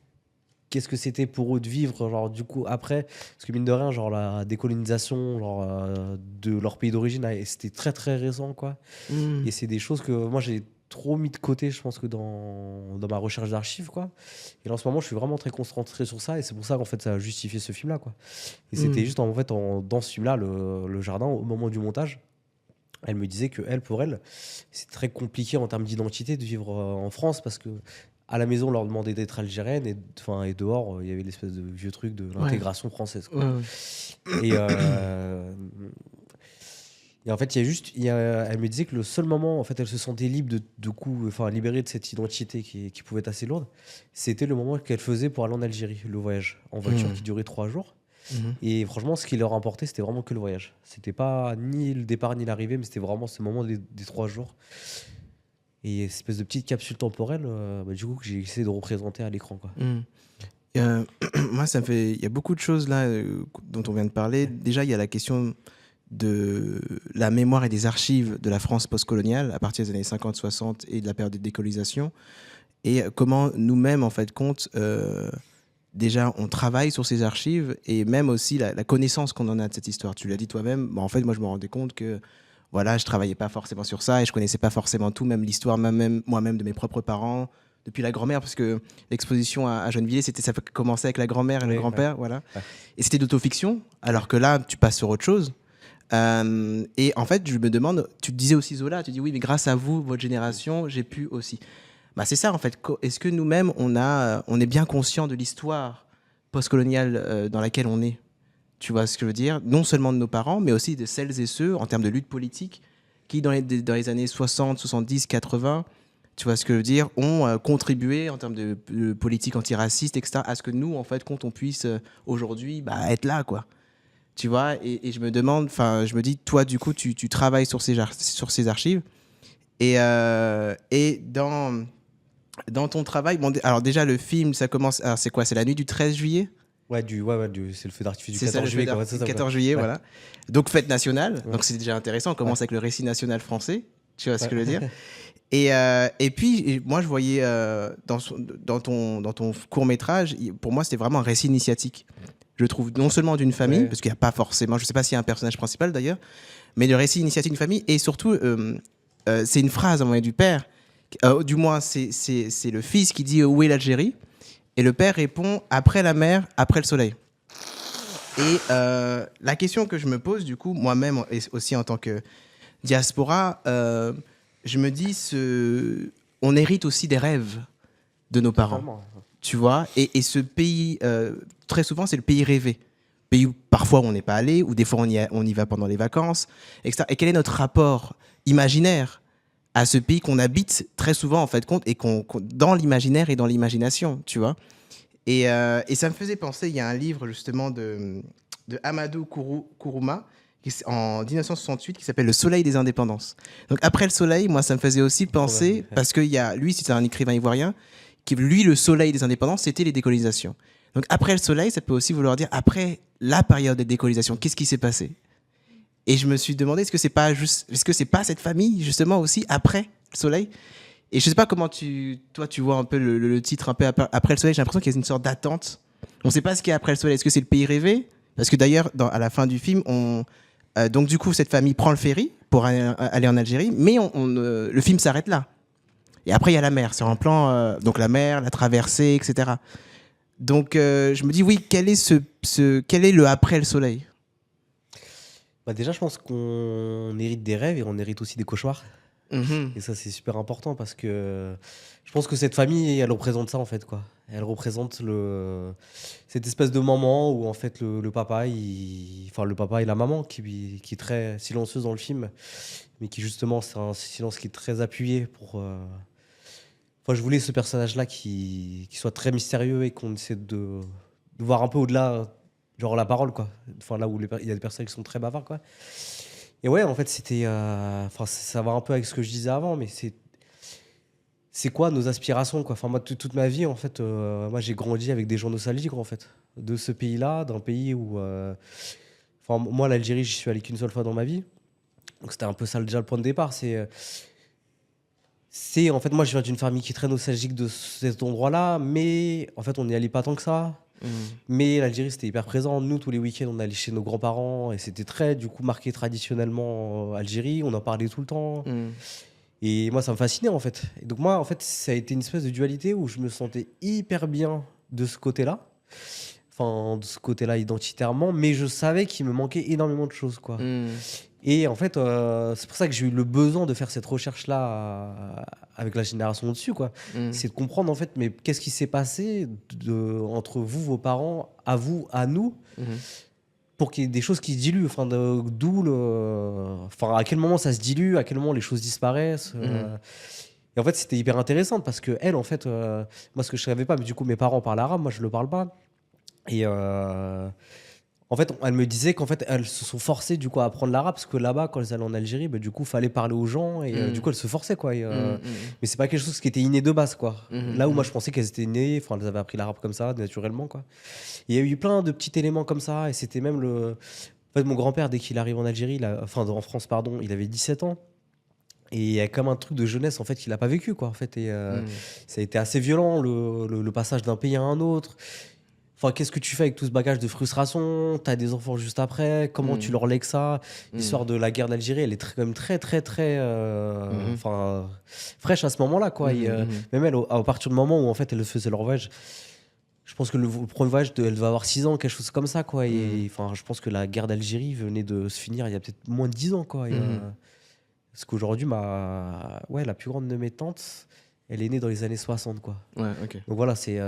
qu'est-ce que c'était pour eux de vivre, genre du coup après, parce que mine de rien, genre la décolonisation, genre de leur pays d'origine, c'était très très récent, quoi. Et c'est des choses que moi j'ai trop mis de côté, je pense, que dans ma recherche d'archives, quoi. Et là, en ce moment, je suis vraiment très concentré sur ça, et c'est pour ça qu'en fait, ça a justifié ce film-là, quoi. Et c'était juste, en fait, dans ce film-là, le Jardin, au moment du montage, elle me disait que pour elle, c'est très compliqué en termes d'identité de vivre en France, parce que à la maison, on leur demandait d'être algérienne, et dehors, il y avait l'espèce de vieux truc de l'intégration française, quoi. Et en fait, elle me disait que le seul moment, en fait, elle se sentait libre libérée de cette identité qui pouvait être assez lourde, c'était le moment qu'elle faisait pour aller en Algérie, le voyage en voiture qui durait 3 jours. Et franchement, ce qui leur importait, c'était vraiment que le voyage. C'était pas ni le départ ni l'arrivée, mais c'était vraiment ce moment des 3 jours. Et cette espèce de petite capsule temporelle, du coup, que j'ai essayé de représenter à l'écran, quoi. Moi, il y a beaucoup de choses là dont on vient de parler. Déjà, il y a la question de la mémoire et des archives de la France postcoloniale à partir des années 50-60 et de la période de décolonisation. Et comment nous-mêmes, en fait, déjà, on travaille sur ces archives et même aussi la connaissance qu'on en a de cette histoire. Tu l'as dit toi-même. En fait, moi, je me rendais compte que voilà, je travaillais pas forcément sur ça et je connaissais pas forcément tout, même l'histoire moi-même de mes propres parents, depuis la grand-mère, parce que l'exposition à Gennevilliers, ça commençait avec la grand-mère et le grand-père, voilà. Ouais. Et c'était d'autofiction, alors que là, tu passes sur autre chose. Et en fait, je me demande, tu te disais aussi Zola, tu dis oui, mais grâce à vous, votre génération, j'ai pu aussi. Bah, c'est ça, en fait. Est-ce que nous-mêmes, on est bien conscient de l'histoire postcoloniale dans laquelle on est? Tu vois ce que je veux dire? Non seulement de nos parents, mais aussi de celles et ceux, en termes de lutte politique, qui, dans les années 60, 70, 80, tu vois ce que je veux dire, ont contribué en termes de politique antiraciste, etc., à ce que nous, en fait, quand on puisse aujourd'hui être là, quoi. Tu vois, et je me demande, enfin, je me dis, toi, du coup, tu travailles sur ces archives, et dans ton travail, bon, alors déjà, le film, ça commence, alors c'est quoi, c'est la nuit du 13 juillet? Ouais, c'est le feu d'artifice du C'est ça, 14 le juillet. feu Quoi, c'est ça, 14 quoi. juillet, Ouais. voilà. Donc, fête nationale, Ouais. donc c'est déjà intéressant, on commence Ouais. avec le récit national français, tu vois ce Ouais. que je veux dire? Et puis, moi, je voyais dans ton court-métrage, pour moi, c'était vraiment un récit initiatique. Je trouve non seulement d'une famille, Ouais. parce qu'il n'y a pas forcément, je ne sais pas s'il y a un personnage principal d'ailleurs, mais le récit initiatique d'une famille, et surtout, c'est une phrase à un moment du père, du moins, c'est le fils qui dit où est l'Algérie, et le père répond après la mer, après le soleil. Et la question que je me pose, du coup, moi-même, et aussi en tant que diaspora, je me dis, on hérite aussi des rêves de nos parents, Totalement. tu vois, et ce pays, très souvent, c'est le pays rêvé. Pays où parfois on n'est pas allé, ou des fois on y va pendant les vacances, etc. Et quel est notre rapport imaginaire à ce pays qu'on habite très souvent, en fait, compte, et dans l'imaginaire et dans l'imagination, tu vois. Et ça me faisait penser, il y a un livre justement de Amadou Kourouma, en 1968, qui s'appelle Le Soleil des Indépendances. Donc après le soleil, moi ça me faisait aussi penser, parce que lui c'est un écrivain ivoirien, qui lui le soleil des indépendances c'était les décolonisations. Donc après le soleil, ça peut aussi vouloir dire après la période des décolonisations, qu'est-ce qui s'est passé? Et je me suis demandé, est-ce que c'est pas cette famille justement aussi après le soleil? Et je sais pas comment toi tu vois un peu le titre un peu après le soleil. J'ai l'impression qu'il y a une sorte d'attente. On sait pas ce qu'il y a après le soleil. Est-ce que c'est le pays rêvé? Parce que d'ailleurs, à la fin du film, donc du coup, cette famille prend le ferry pour aller en Algérie, mais le film s'arrête là. Et après, il y a la mer. C'est en plan, donc la mer, la traversée, etc. Donc je me dis, oui, quel est le après le soleil? Déjà, je pense qu'on hérite des rêves et on hérite aussi des cauchemars. Mhm. Et ça, c'est super important parce que je pense que cette famille, elle représente ça en fait, quoi. Elle représente cette espèce de moment où en fait le papa, enfin le papa et la maman qui est très silencieuse dans le film, mais qui justement, c'est un silence qui est très appuyé pour. Enfin, je voulais ce personnage-là qui soit très mystérieux et qu'on essaie de voir un peu au-delà, genre la parole, quoi. Enfin, là où il y a des personnes qui sont très bavards, quoi. Et ouais, en fait, c'était. Enfin, ça va un peu avec ce que je disais avant, mais c'est quoi nos aspirations, quoi. Enfin, moi, toute ma vie, en fait, moi, j'ai grandi avec des gens nostalgiques, en fait, de ce pays-là, d'un pays où. Enfin, moi, l'Algérie, j'y suis allé qu'une seule fois dans ma vie. Donc, c'était un peu ça déjà le point de départ. En fait, moi, je viens d'une famille qui est très nostalgique de cet endroit-là, mais en fait, on n'y allait pas tant que ça. Mais l'Algérie, c'était hyper présent. Nous, tous les week-ends, on allait chez nos grands-parents et c'était très, du coup, marqué traditionnellement Algérie. On en parlait tout le temps. Et moi, ça me fascinait, en fait. Et donc, moi, en fait, ça a été une espèce de dualité où je me sentais hyper bien de ce côté-là. Enfin, de ce côté-là identitairement, mais je savais qu'il me manquait énormément de choses, quoi. Et en fait, c'est pour ça que j'ai eu le besoin de faire cette recherche-là avec la génération au-dessus, quoi. C'est de comprendre, en fait, mais qu'est-ce qui s'est passé entre vous, vos parents, à vous, à nous, pour qu'il y ait des choses qui se diluent. Enfin, enfin, à quel moment ça se dilue, à quel moment les choses disparaissent. Et en fait, c'était hyper intéressant parce que elle, en fait, moi, ce que je savais pas, mais du coup, mes parents parlent arabe, moi, je le parle pas. Et en fait, elle me disait qu'en fait, elles se sont forcées du coup à apprendre l'arabe parce que là-bas, quand elles allaient en Algérie, bah, du coup, fallait parler aux gens et du coup, elles se forçaient, quoi. Mais c'est pas quelque chose qui était inné de base, quoi. Là où moi, je pensais qu'elles étaient nées, enfin, elles avaient appris l'arabe comme ça, naturellement, quoi. Il y a eu plein de petits éléments comme ça et c'était même En fait, mon grand-père, dès qu'il arrive en Algérie, enfin, en France, pardon, il avait 17 ans. Et il y a comme un truc de jeunesse en fait qu'il n'a pas vécu, quoi, en fait. Et ça a été assez violent, le passage d'un pays à un autre. Enfin, qu'est-ce que tu fais avec tout ce bagage de frustration? T'as des enfants juste après, comment tu leur lègues ça? L'histoire de la guerre d'Algérie, elle est quand même très, très, très enfin, fraîche à ce moment-là, quoi. Et, même elle, à partir du moment où en fait, elle faisait leur voyage, je pense que le premier voyage, elle devait avoir 6 ans, quelque chose comme ça, quoi. Et enfin, je pense que la guerre d'Algérie venait de se finir il y a peut-être moins de 10 ans, quoi. Et, parce qu'aujourd'hui, la plus grande de mes tantes, elle est née dans les années 60, quoi. Ouais, ok. Donc voilà, c'est...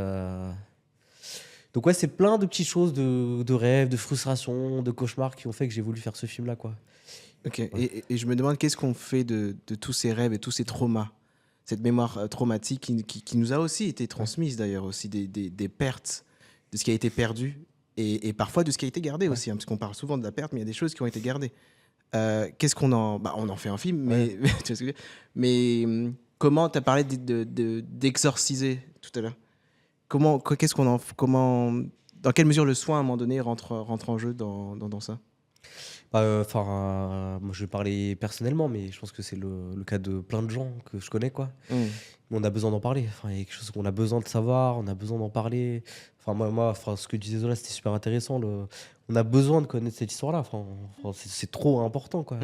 Donc ouais, c'est plein de petites choses, de rêves, de frustrations, de cauchemars qui ont fait que j'ai voulu faire ce film-là, quoi. Ok. Ouais. Et je me demande qu'est-ce qu'on fait de tous ces rêves et tous ces traumas, cette mémoire traumatique qui nous a aussi été transmise d'ailleurs, aussi des pertes, de ce qui a été perdu et parfois de ce qui a été gardé aussi, hein, parce qu'on parle souvent de la perte, mais il y a des choses qui ont été gardées. Qu'est-ce qu'on en... Bah, on en fait un film, mais, tu vois ce que je veux dire. Mais comment tu as parlé d'exorciser tout à l'heure? Qu'est-ce qu'on en... Dans quelle mesure le soin, à un moment donné, rentre en jeu dans ça? Moi, je vais parler personnellement, mais je pense que c'est le cas de plein de gens que je connais, quoi. On a besoin d'en parler. Enfin, il y a quelque chose qu'on a besoin de savoir, on a besoin d'en parler. Ce que tu disais là, c'était super intéressant. On a besoin de connaître cette histoire-là. C'est trop important, quoi.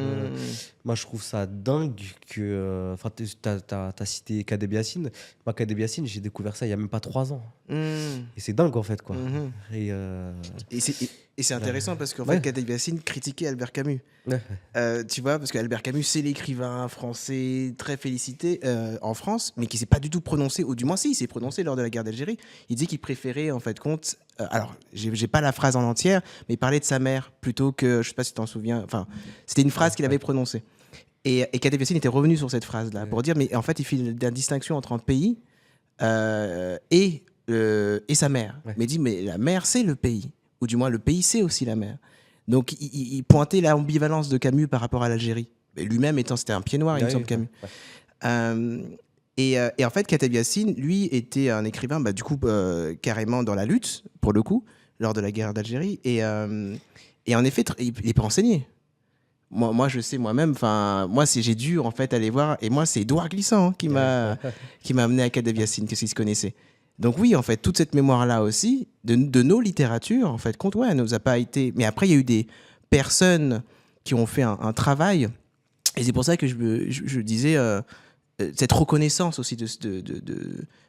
Moi, je trouve ça dingue que. T'as cité Kadeb Yassine. Moi, Kadeb Yassine, j'ai découvert ça il y a même pas 3 ans. Et c'est dingue, en fait, quoi. Et c'est intéressant parce qu'en fait, Kadeb Yassine critiquait Albert Camus. Tu vois, parce qu'Albert Camus, c'est l'écrivain français très félicité en France, mais qui ne s'est pas du tout prononcé, ou du moins si, il s'est prononcé lors de la guerre d'Algérie. Il dit qu'il préférait, en fait, compte... alors, j'ai pas la phrase en entière, mais il parlait de sa mère plutôt que... Je sais pas si tu t'en souviens. Enfin, c'était une phrase qu'il avait prononcée. Et Kadeb Yassine était revenu sur cette phrase-là pour dire, mais en fait, il fait la distinction entre un pays et sa mère. Mais il dit, mais la mère, c'est le pays. Ou du moins, le pays, c'est aussi la mer. Donc, il pointait l'ambivalence de Camus par rapport à l'Algérie. Lui-même c'était un pied noir, il me semble, Camus. Et en fait, Kadeb Yassine, lui, était un écrivain, du coup, carrément dans la lutte, pour le coup, lors de la guerre d'Algérie. Et en effet, il n'est pas enseigné. Moi, je sais moi-même, moi, j'ai dû, en fait, aller voir. Et moi, c'est Édouard Glissant qui m'a amené à Kadeb Yassine, qu'est-ce qu'il se connaissait. Donc oui, en fait, toute cette mémoire-là aussi, de nos littératures, en fait, compte, elle nous a pas été... Mais après, il y a eu des personnes qui ont fait un travail, et c'est pour ça que je disais cette reconnaissance aussi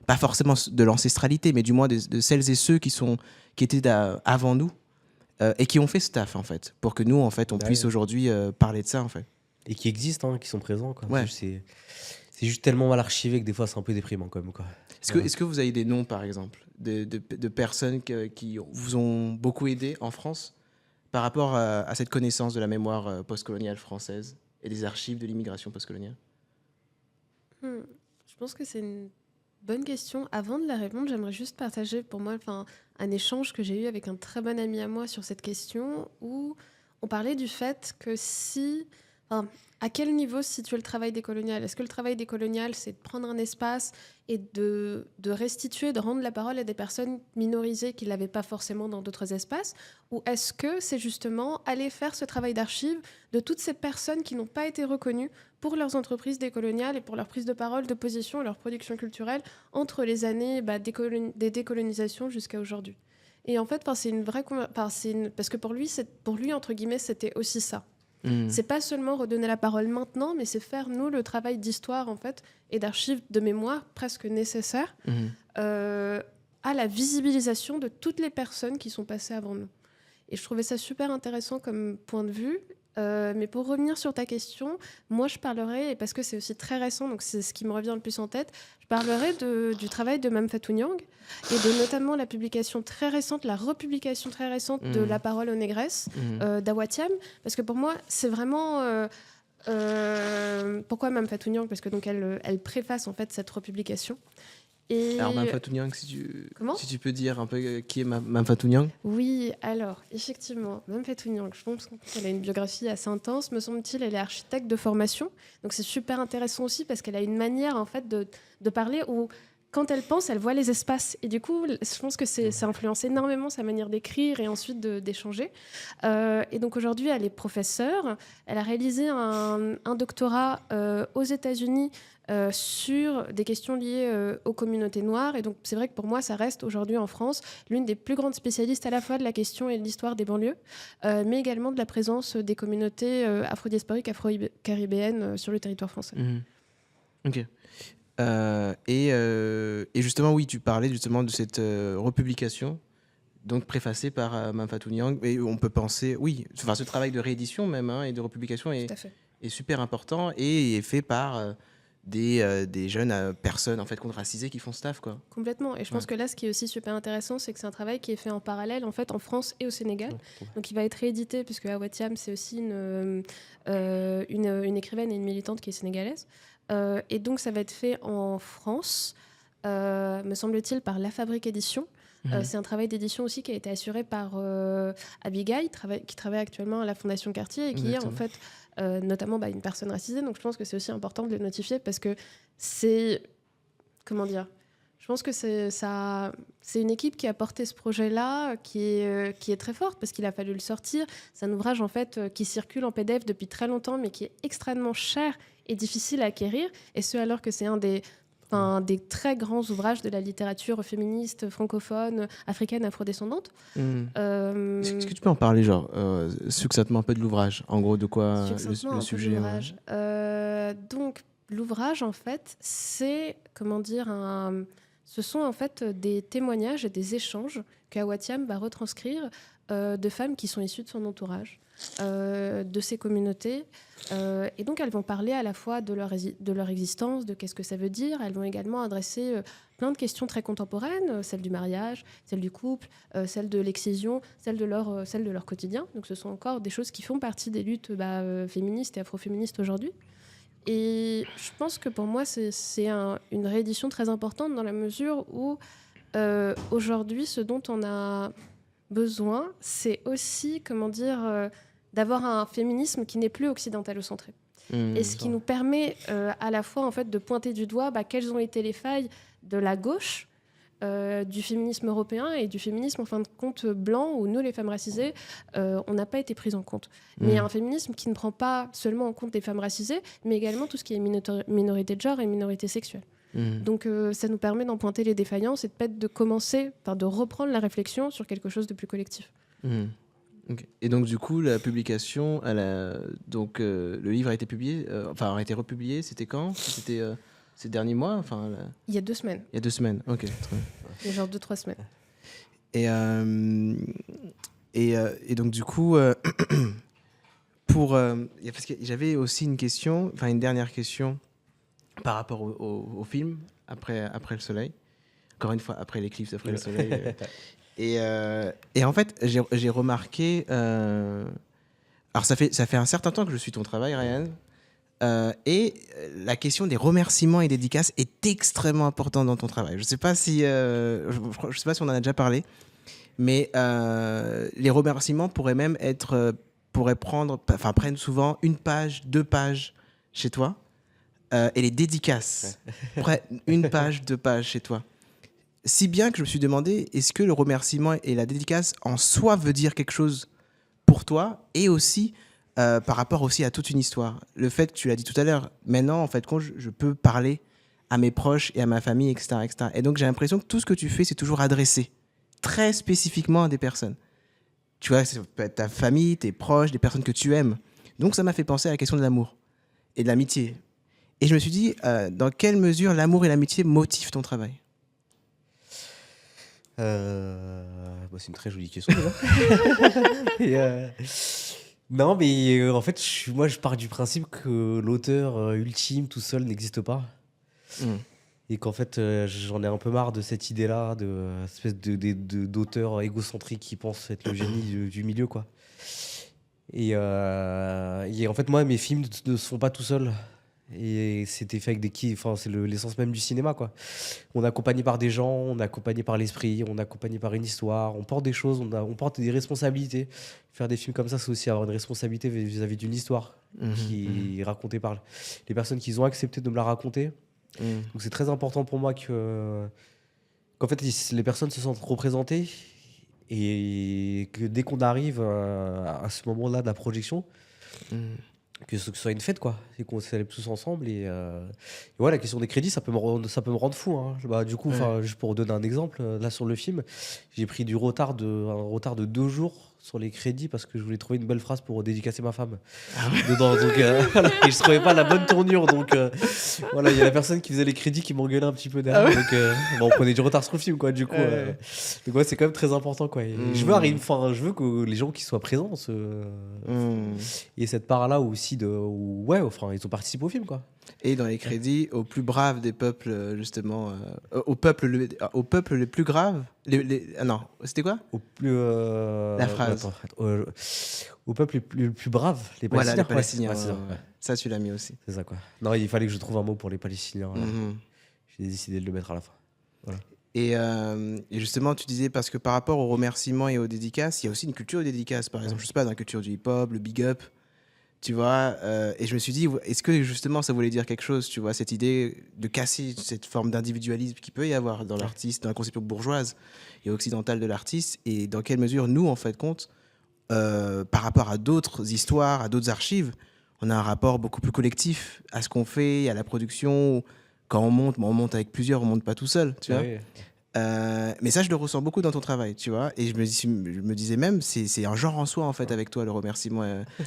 pas forcément de l'ancestralité, mais du moins de celles et ceux qui étaient avant nous, et qui ont fait ce taf, en fait, pour que nous, en fait, on puisse aujourd'hui parler de ça, en fait. Et qui existent, qui sont présents, quoi. Ouais. C'est juste tellement mal archivé que des fois, c'est un peu déprimant, quand même, quoi. Est-ce que vous avez des noms, par exemple, de personnes qui vous ont beaucoup aidé en France par rapport à cette connaissance de la mémoire postcoloniale française et des archives de l'immigration postcoloniale? Je pense que c'est une bonne question. Avant de la répondre, j'aimerais juste partager pour moi un échange que j'ai eu avec un très bon ami à moi sur cette question où on parlait du fait que à quel niveau se situe le travail décolonial? Est-ce que le travail décolonial, c'est de prendre un espace et de restituer, de rendre la parole à des personnes minorisées qui ne l'avaient pas forcément dans d'autres espaces? Ou est-ce que c'est justement aller faire ce travail d'archive de toutes ces personnes qui n'ont pas été reconnues pour leurs entreprises décoloniales et pour leur prise de parole, de position et leur production culturelle entre les années des décolonisations jusqu'à aujourd'hui? Et en fait, c'est une vraie... parce que pour lui, entre guillemets, c'était aussi ça. C'est pas seulement redonner la parole maintenant, mais c'est faire, nous, le travail d'histoire, en fait, et d'archives de mémoire presque nécessaire à la visibilisation de toutes les personnes qui sont passées avant nous. Et je trouvais ça super intéressant comme point de vue. Mais pour revenir sur ta question, moi, je parlerai, et parce que c'est aussi très récent, donc c'est ce qui me revient le plus en tête, je parlerai du travail de Mame Fatou Niang et de notamment la publication très récente, la republication très récente de La parole aux négresses d'Awatiam, parce que pour moi, c'est vraiment... pourquoi Mame Fatou Niang? Parce que donc elle préface en fait cette republication. Et alors, Mame Fatou Niang, si tu peux dire un peu qui est Mame Fatou Niang? Oui, alors, effectivement, Mame Fatou Niang, je pense qu'elle a une biographie assez intense, me semble-t-il, elle est architecte de formation, donc c'est super intéressant aussi parce qu'elle a une manière, en fait, de parler où, quand elle pense, elle voit les espaces, et du coup, je pense que ça influence énormément sa manière d'écrire et ensuite d'échanger. Et donc, aujourd'hui, elle est professeure, elle a réalisé un doctorat aux États-Unis sur des questions liées aux communautés noires. Et donc, c'est vrai que pour moi, ça reste aujourd'hui en France l'une des plus grandes spécialistes à la fois de la question et de l'histoire des banlieues, mais également de la présence des communautés afrodiasporiques, afro-caribéennes sur le territoire français. Ok. Et justement, oui, tu parlais justement de cette republication, donc préfacée par Mame Fatou Niang. Et on peut penser, oui, ce travail de réédition même et de republication est super important et est fait par... des jeunes personnes en fait racisées qui font ce taf, quoi. Complètement. Et je pense que là, ce qui est aussi super intéressant, c'est que c'est un travail qui est fait en parallèle en fait en France et au Sénégal. Donc il va être réédité puisque Awatiam, c'est aussi une écrivaine et une militante qui est sénégalaise. Et donc, ça va être fait en France, me semble-t-il, par La Fabrique Édition. C'est un travail d'édition aussi qui a été assuré par Abigail, qui travaille actuellement à la Fondation Cartier et qui est en fait notamment une personne racisée. Donc je pense que c'est aussi important de le notifier parce que c'est... Comment dire ? Je pense que c'est une équipe qui a porté ce projet-là, qui est très forte parce qu'il a fallu le sortir. C'est un ouvrage en fait qui circule en PDF depuis très longtemps, mais qui est extrêmement cher et difficile à acquérir. Et ce, alors que c'est un des très grands ouvrages de la littérature féministe, francophone, africaine, afrodescendante. Est-ce que tu peux en parler, succinctement un peu de l'ouvrage ? En gros, de quoi le sujet Donc, l'ouvrage, en fait, c'est, ce sont en fait des témoignages et des échanges qu'Awatiam va retranscrire de femmes qui sont issues de son entourage, de ses communautés. Et donc, elles vont parler à la fois de leur existence, de qu'est-ce que ça veut dire. Elles vont également adresser plein de questions très contemporaines, celle du mariage, celle du couple, celle de l'excision, celle de leur quotidien. Donc, ce sont encore des choses qui font partie des luttes féministes et afroféministes aujourd'hui. Et je pense que pour moi, c'est une réédition très importante dans la mesure où aujourd'hui, ce dont on a besoin, c'est aussi, d'avoir un féminisme qui n'est plus occidentalocentré. Et ce qui nous permet à la fois en fait, de pointer du doigt quelles ont été les failles de la gauche, du féminisme européen et du féminisme en fin de compte blanc où nous les femmes racisées on n'a pas été prises en compte, mais un féminisme qui ne prend pas seulement en compte les femmes racisées mais également tout ce qui est minorité de genre et minorité sexuelle. Donc ça nous permet d'en pointer les défaillances et peut-être de reprendre la réflexion sur quelque chose de plus collectif. Okay. Et donc du coup la publication le livre a été publié, a été republié, c'était quand ? C'était ces derniers mois, Il y a 2 semaines. Il y a 2 semaines, ok. Très bien. Il y a genre 2-3 semaines. Et donc du coup, parce que j'avais aussi une dernière question par rapport au film Après le soleil. Encore une fois, après l'éclipse, après le soleil. Et en fait, j'ai remarqué. Alors ça fait un certain temps que je suis ton travail, Ryan. Et la question des remerciements et dédicaces est extrêmement importante dans ton travail. Je sais pas si on en a déjà parlé, mais les remerciements prennent souvent 1 page, 2 pages chez toi, et les dédicaces prennent 1 page, 2 pages chez toi. Si bien que je me suis demandé, est-ce que le remerciement et la dédicace en soi veut dire quelque chose pour toi, et aussi par rapport aussi à toute une histoire. Le fait que tu l'as dit tout à l'heure, maintenant, en fait, quand je peux parler à mes proches et à ma famille, etc., etc. Et donc, j'ai l'impression que tout ce que tu fais, c'est toujours adressé très spécifiquement à des personnes. Tu vois, ça peut être ta famille, tes proches, des personnes que tu aimes. Donc, ça m'a fait penser à la question de l'amour et de l'amitié. Et je me suis dit, dans quelle mesure l'amour et l'amitié motivent ton travail ? C'est une très jolie question. Non, mais en fait, moi, je pars du principe que l'auteur ultime tout seul n'existe pas. Et qu'en fait, j'en ai un peu marre de cette idée-là, espèce d'auteur égocentrique qui pense être le génie du milieu, quoi. Et en fait, moi, mes films ne se font pas tout seuls. Et c'était fait avec c'est l'essence même du cinéma, quoi. On est accompagné par des gens, on est accompagné par l'esprit, on est accompagné par une histoire, on porte des choses, on porte des responsabilités. Faire des films comme ça, c'est aussi avoir une responsabilité vis-à-vis d'une histoire qui est racontée par les personnes qui ont accepté de me la raconter. Donc c'est très important pour moi qu'en fait les personnes se sentent représentées et que dès qu'on arrive à ce moment-là de la projection, que ce soit une fête, quoi, et qu'on célèbre tous ensemble. Et la question des crédits, ça peut me rendre fou, hein. Du coup, juste pour donner un exemple, là sur le film, j'ai pris un retard de 2 jours sur les crédits parce que je voulais trouver une belle phrase pour dédicacer ma femme dedans. Donc, et je trouvais pas la bonne tournure. Donc il y a la personne qui faisait les crédits qui m'engueulait un petit peu derrière. Donc on prenait du retard sur le film, quoi. Du coup, donc c'est quand même très important, quoi. Et je veux que les gens qui soient présents et cette part-là aussi ils ont participé au film, quoi. Et dans les crédits, au plus brave des peuples, justement, au peuple les plus graves. Non, c'était quoi ? La phrase. Au peuple le plus brave, les Palestiniens. Voilà, les Palestiniens. Ça, tu l'as mis aussi. C'est ça, quoi. Non, il fallait que je trouve un mot pour les Palestiniens. Mhm. J'ai décidé de le mettre à la fin. Voilà. Et justement, tu disais, parce que par rapport aux remerciements et aux dédicaces, il y a aussi une culture de dédicaces. Par exemple, je sais pas, dans la culture du hip-hop, le big up, tu vois. Et je me suis dit, est-ce que justement ça voulait dire quelque chose, tu vois, cette idée de casser cette forme d'individualisme qu'il peut y avoir dans l'artiste, dans la conception bourgeoise et occidentale de l'artiste, et dans quelle mesure nous, en fait, compte, par rapport à d'autres histoires, à d'autres archives, on a un rapport beaucoup plus collectif à ce qu'on fait, à la production. Quand on monte avec plusieurs, on monte pas tout seul, tu vois. Oui. Mais ça, je le ressens beaucoup dans ton travail, tu vois. Et je me disais même, c'est un genre en soi, en fait, avec toi, le remerciement.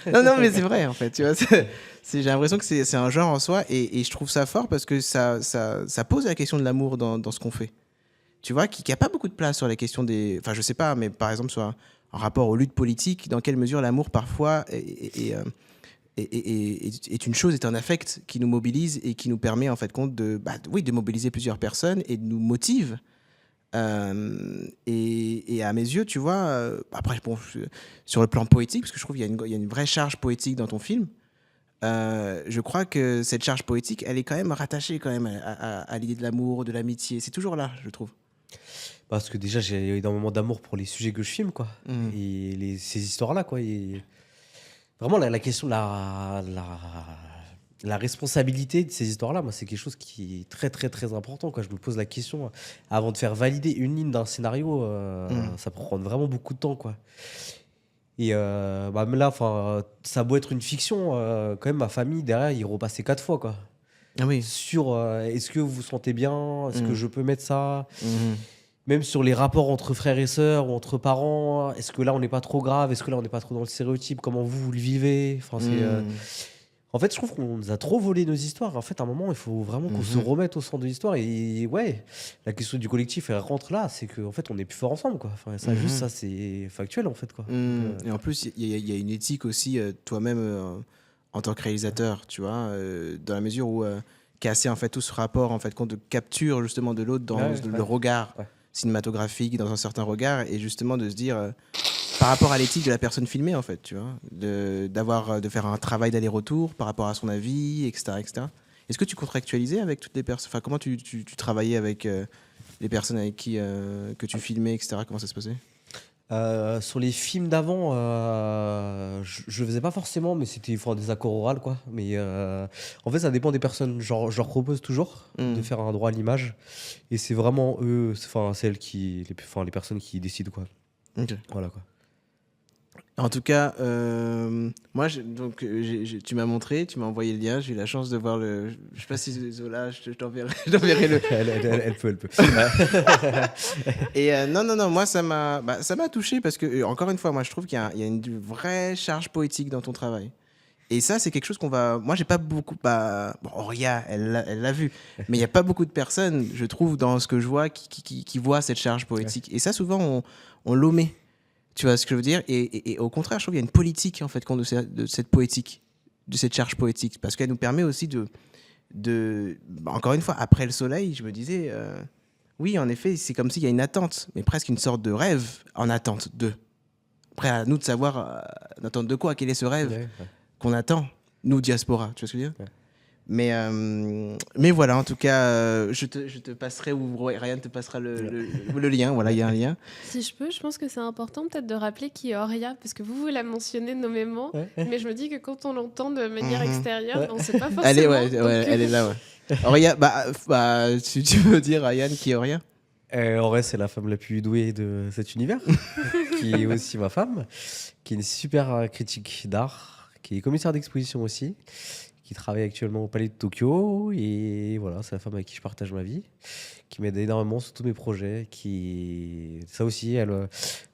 Non, mais c'est vrai, en fait, tu vois. J'ai l'impression que c'est un genre en soi. Et je trouve ça fort parce que ça pose la question de l'amour dans ce qu'on fait. Tu vois, qui a pas beaucoup de place sur la question des... Enfin, je sais pas, mais par exemple, en rapport aux luttes politiques, dans quelle mesure l'amour, parfois, est une chose, est un affect qui nous mobilise et qui nous permet, en fait, compte de mobiliser plusieurs personnes et de nous motive. Et à mes yeux, tu vois, après, bon, sur le plan poétique, parce que je trouve qu'il y a une vraie charge poétique dans ton film, je crois que cette charge poétique, elle est quand même rattachée quand même à l'idée de l'amour, de l'amitié. C'est toujours là, je trouve. Parce que déjà, j'ai énormément d'amour pour les sujets que je filme, quoi. Mhm. Et ces histoires-là, quoi. Et vraiment, la question de la responsabilité de ces histoires-là, moi, c'est quelque chose qui est très, très, très important, quoi. Je me pose la question, avant de faire valider une ligne d'un scénario, ça prend vraiment beaucoup de temps, quoi. Et même là, ça a beau être une fiction, quand même, ma famille, derrière, ils repassaient 4 fois, quoi. Ah oui. Sur est-ce que vous vous sentez bien? Est-ce que je peux mettre ça? Mhm. Même sur les rapports entre frères et sœurs ou entre parents, est-ce que là on n'est pas trop grave? Est-ce que là on n'est pas trop dans le stéréotype? Comment vous le vivez? En fait, je trouve qu'on nous a trop volé nos histoires. En fait, à un moment, il faut vraiment qu'on se remette au centre de l'histoire. Et ouais, la question du collectif, elle rentre là. C'est qu'en fait, on est plus fort ensemble, quoi. Enfin, ça, juste ça, c'est factuel, en fait, quoi. Et en plus, il y a une éthique aussi, toi-même, en tant que réalisateur, tu vois, dans la mesure où casser en fait tout ce rapport en fait compte de capture justement de l'autre dans le regard cinématographique, dans un certain regard, et justement de se dire par rapport à l'éthique de la personne filmée en fait, tu vois, de faire un travail d'aller-retour par rapport à son avis, etc., etc. Est-ce que tu contractualisais avec toutes les personnes, enfin comment tu travaillais avec les personnes avec qui que tu filmais, etc. Comment ça se passait? Sur les films d'avant, je le faisais pas forcément, mais c'était des accords oraux, quoi. Mais en fait, ça dépend des personnes. Genre, je leur propose toujours de faire un droit à l'image, et c'est vraiment eux, c'est elles les personnes qui décident, quoi. Ok. Voilà, quoi. En tout cas, moi, tu m'as montré, tu m'as envoyé le lien, j'ai eu la chance de voir le... Je sais pas si Zola, je t'enverrai le... Elle peut. Et non, moi, ça m'a touché parce que, encore une fois, moi, je trouve qu'il y a une vraie charge poétique dans ton travail. Et ça, c'est quelque chose qu'on va... Moi, j'ai pas beaucoup... Bon, Auria, elle l'a vu. Mais il n'y a pas beaucoup de personnes, je trouve, dans ce que je vois, qui voient cette charge poétique. Et ça, souvent, on l'omet. Tu vois ce que je veux dire? Et au contraire, je trouve qu'il y a une politique, en fait, de cette poétique, de cette charge poétique. Parce qu'elle nous permet aussi encore une fois, après le soleil, je me disais... oui, en effet, c'est comme s'il y a une attente, mais presque une sorte de rêve en attente de. Après, à nous de savoir en attente de quoi, quel est ce rêve qu'on attend, nous, diaspora, tu vois ce que je veux dire? Mais voilà, en tout cas, je te passerai, ou Ryan te passera le lien, voilà, il y a un lien. Si je peux, je pense que c'est important peut-être de rappeler qui est Auria, parce que vous la mentionnez nommément, mais je me dis que quand on l'entend de manière extérieure, on ne sait pas forcément. Elle est là, ouais. Auria, si tu veux dire, Ryan, qui est Auria? Auréa, c'est la femme la plus douée de cet univers, qui est aussi ma femme, qui est une super critique d'art, qui est commissaire d'exposition aussi, qui travaille actuellement au Palais de Tokyo. Et voilà, c'est la femme avec qui je partage ma vie, qui m'aide énormément sur tous mes projets. Ça aussi,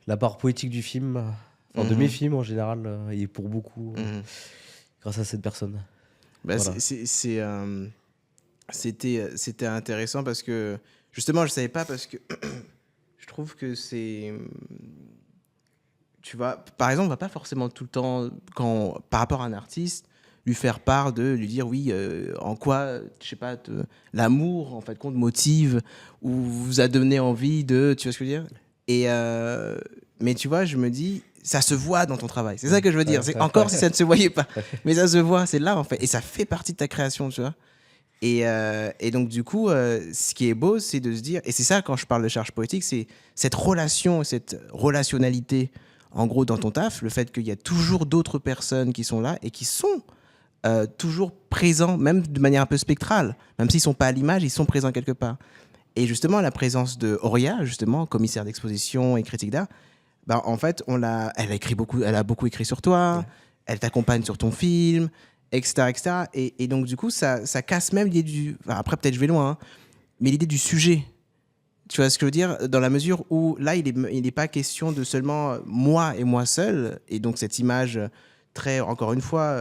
la part poétique du film, de mes films en général, et pour beaucoup, grâce à cette personne. Voilà. C'était intéressant parce que justement, je savais pas, parce que je trouve que c'est... Tu vois, par exemple, on va pas forcément tout le temps, par rapport à un artiste, lui faire part lui dire oui, en quoi, je sais pas, l'amour, en fait, compte motive ou vous a donné envie de... Tu vois ce que je veux dire? Mais tu vois, je me dis, ça se voit dans ton travail. C'est ça que je veux dire. C'est ouais, encore ouais. si ça ne se voyait pas. Mais ça se voit, c'est là en fait. Et ça fait partie de ta création, tu vois. Et donc du coup, ce qui est beau, c'est de se dire, et c'est ça quand je parle de charge poétique, c'est cette relation, cette relationnalité, en gros, dans ton taf, le fait qu'il y a toujours d'autres personnes qui sont là et qui sont toujours présents, même de manière un peu spectrale. Même s'ils ne sont pas à l'image, ils sont présents quelque part. Et justement, la présence de Auria, justement, commissaire d'exposition et critique d'art, bah, en fait, elle a beaucoup écrit sur toi, Ouais. elle t'accompagne sur ton film, etc. etc. Et donc, du coup, ça casse même l'idée du... Enfin, après, peut-être je vais loin, hein, mais l'idée du sujet. Tu vois ce que je veux dire? Dans la mesure où, là, il est pas question de seulement moi et moi seul. Et donc, cette image très, encore une fois,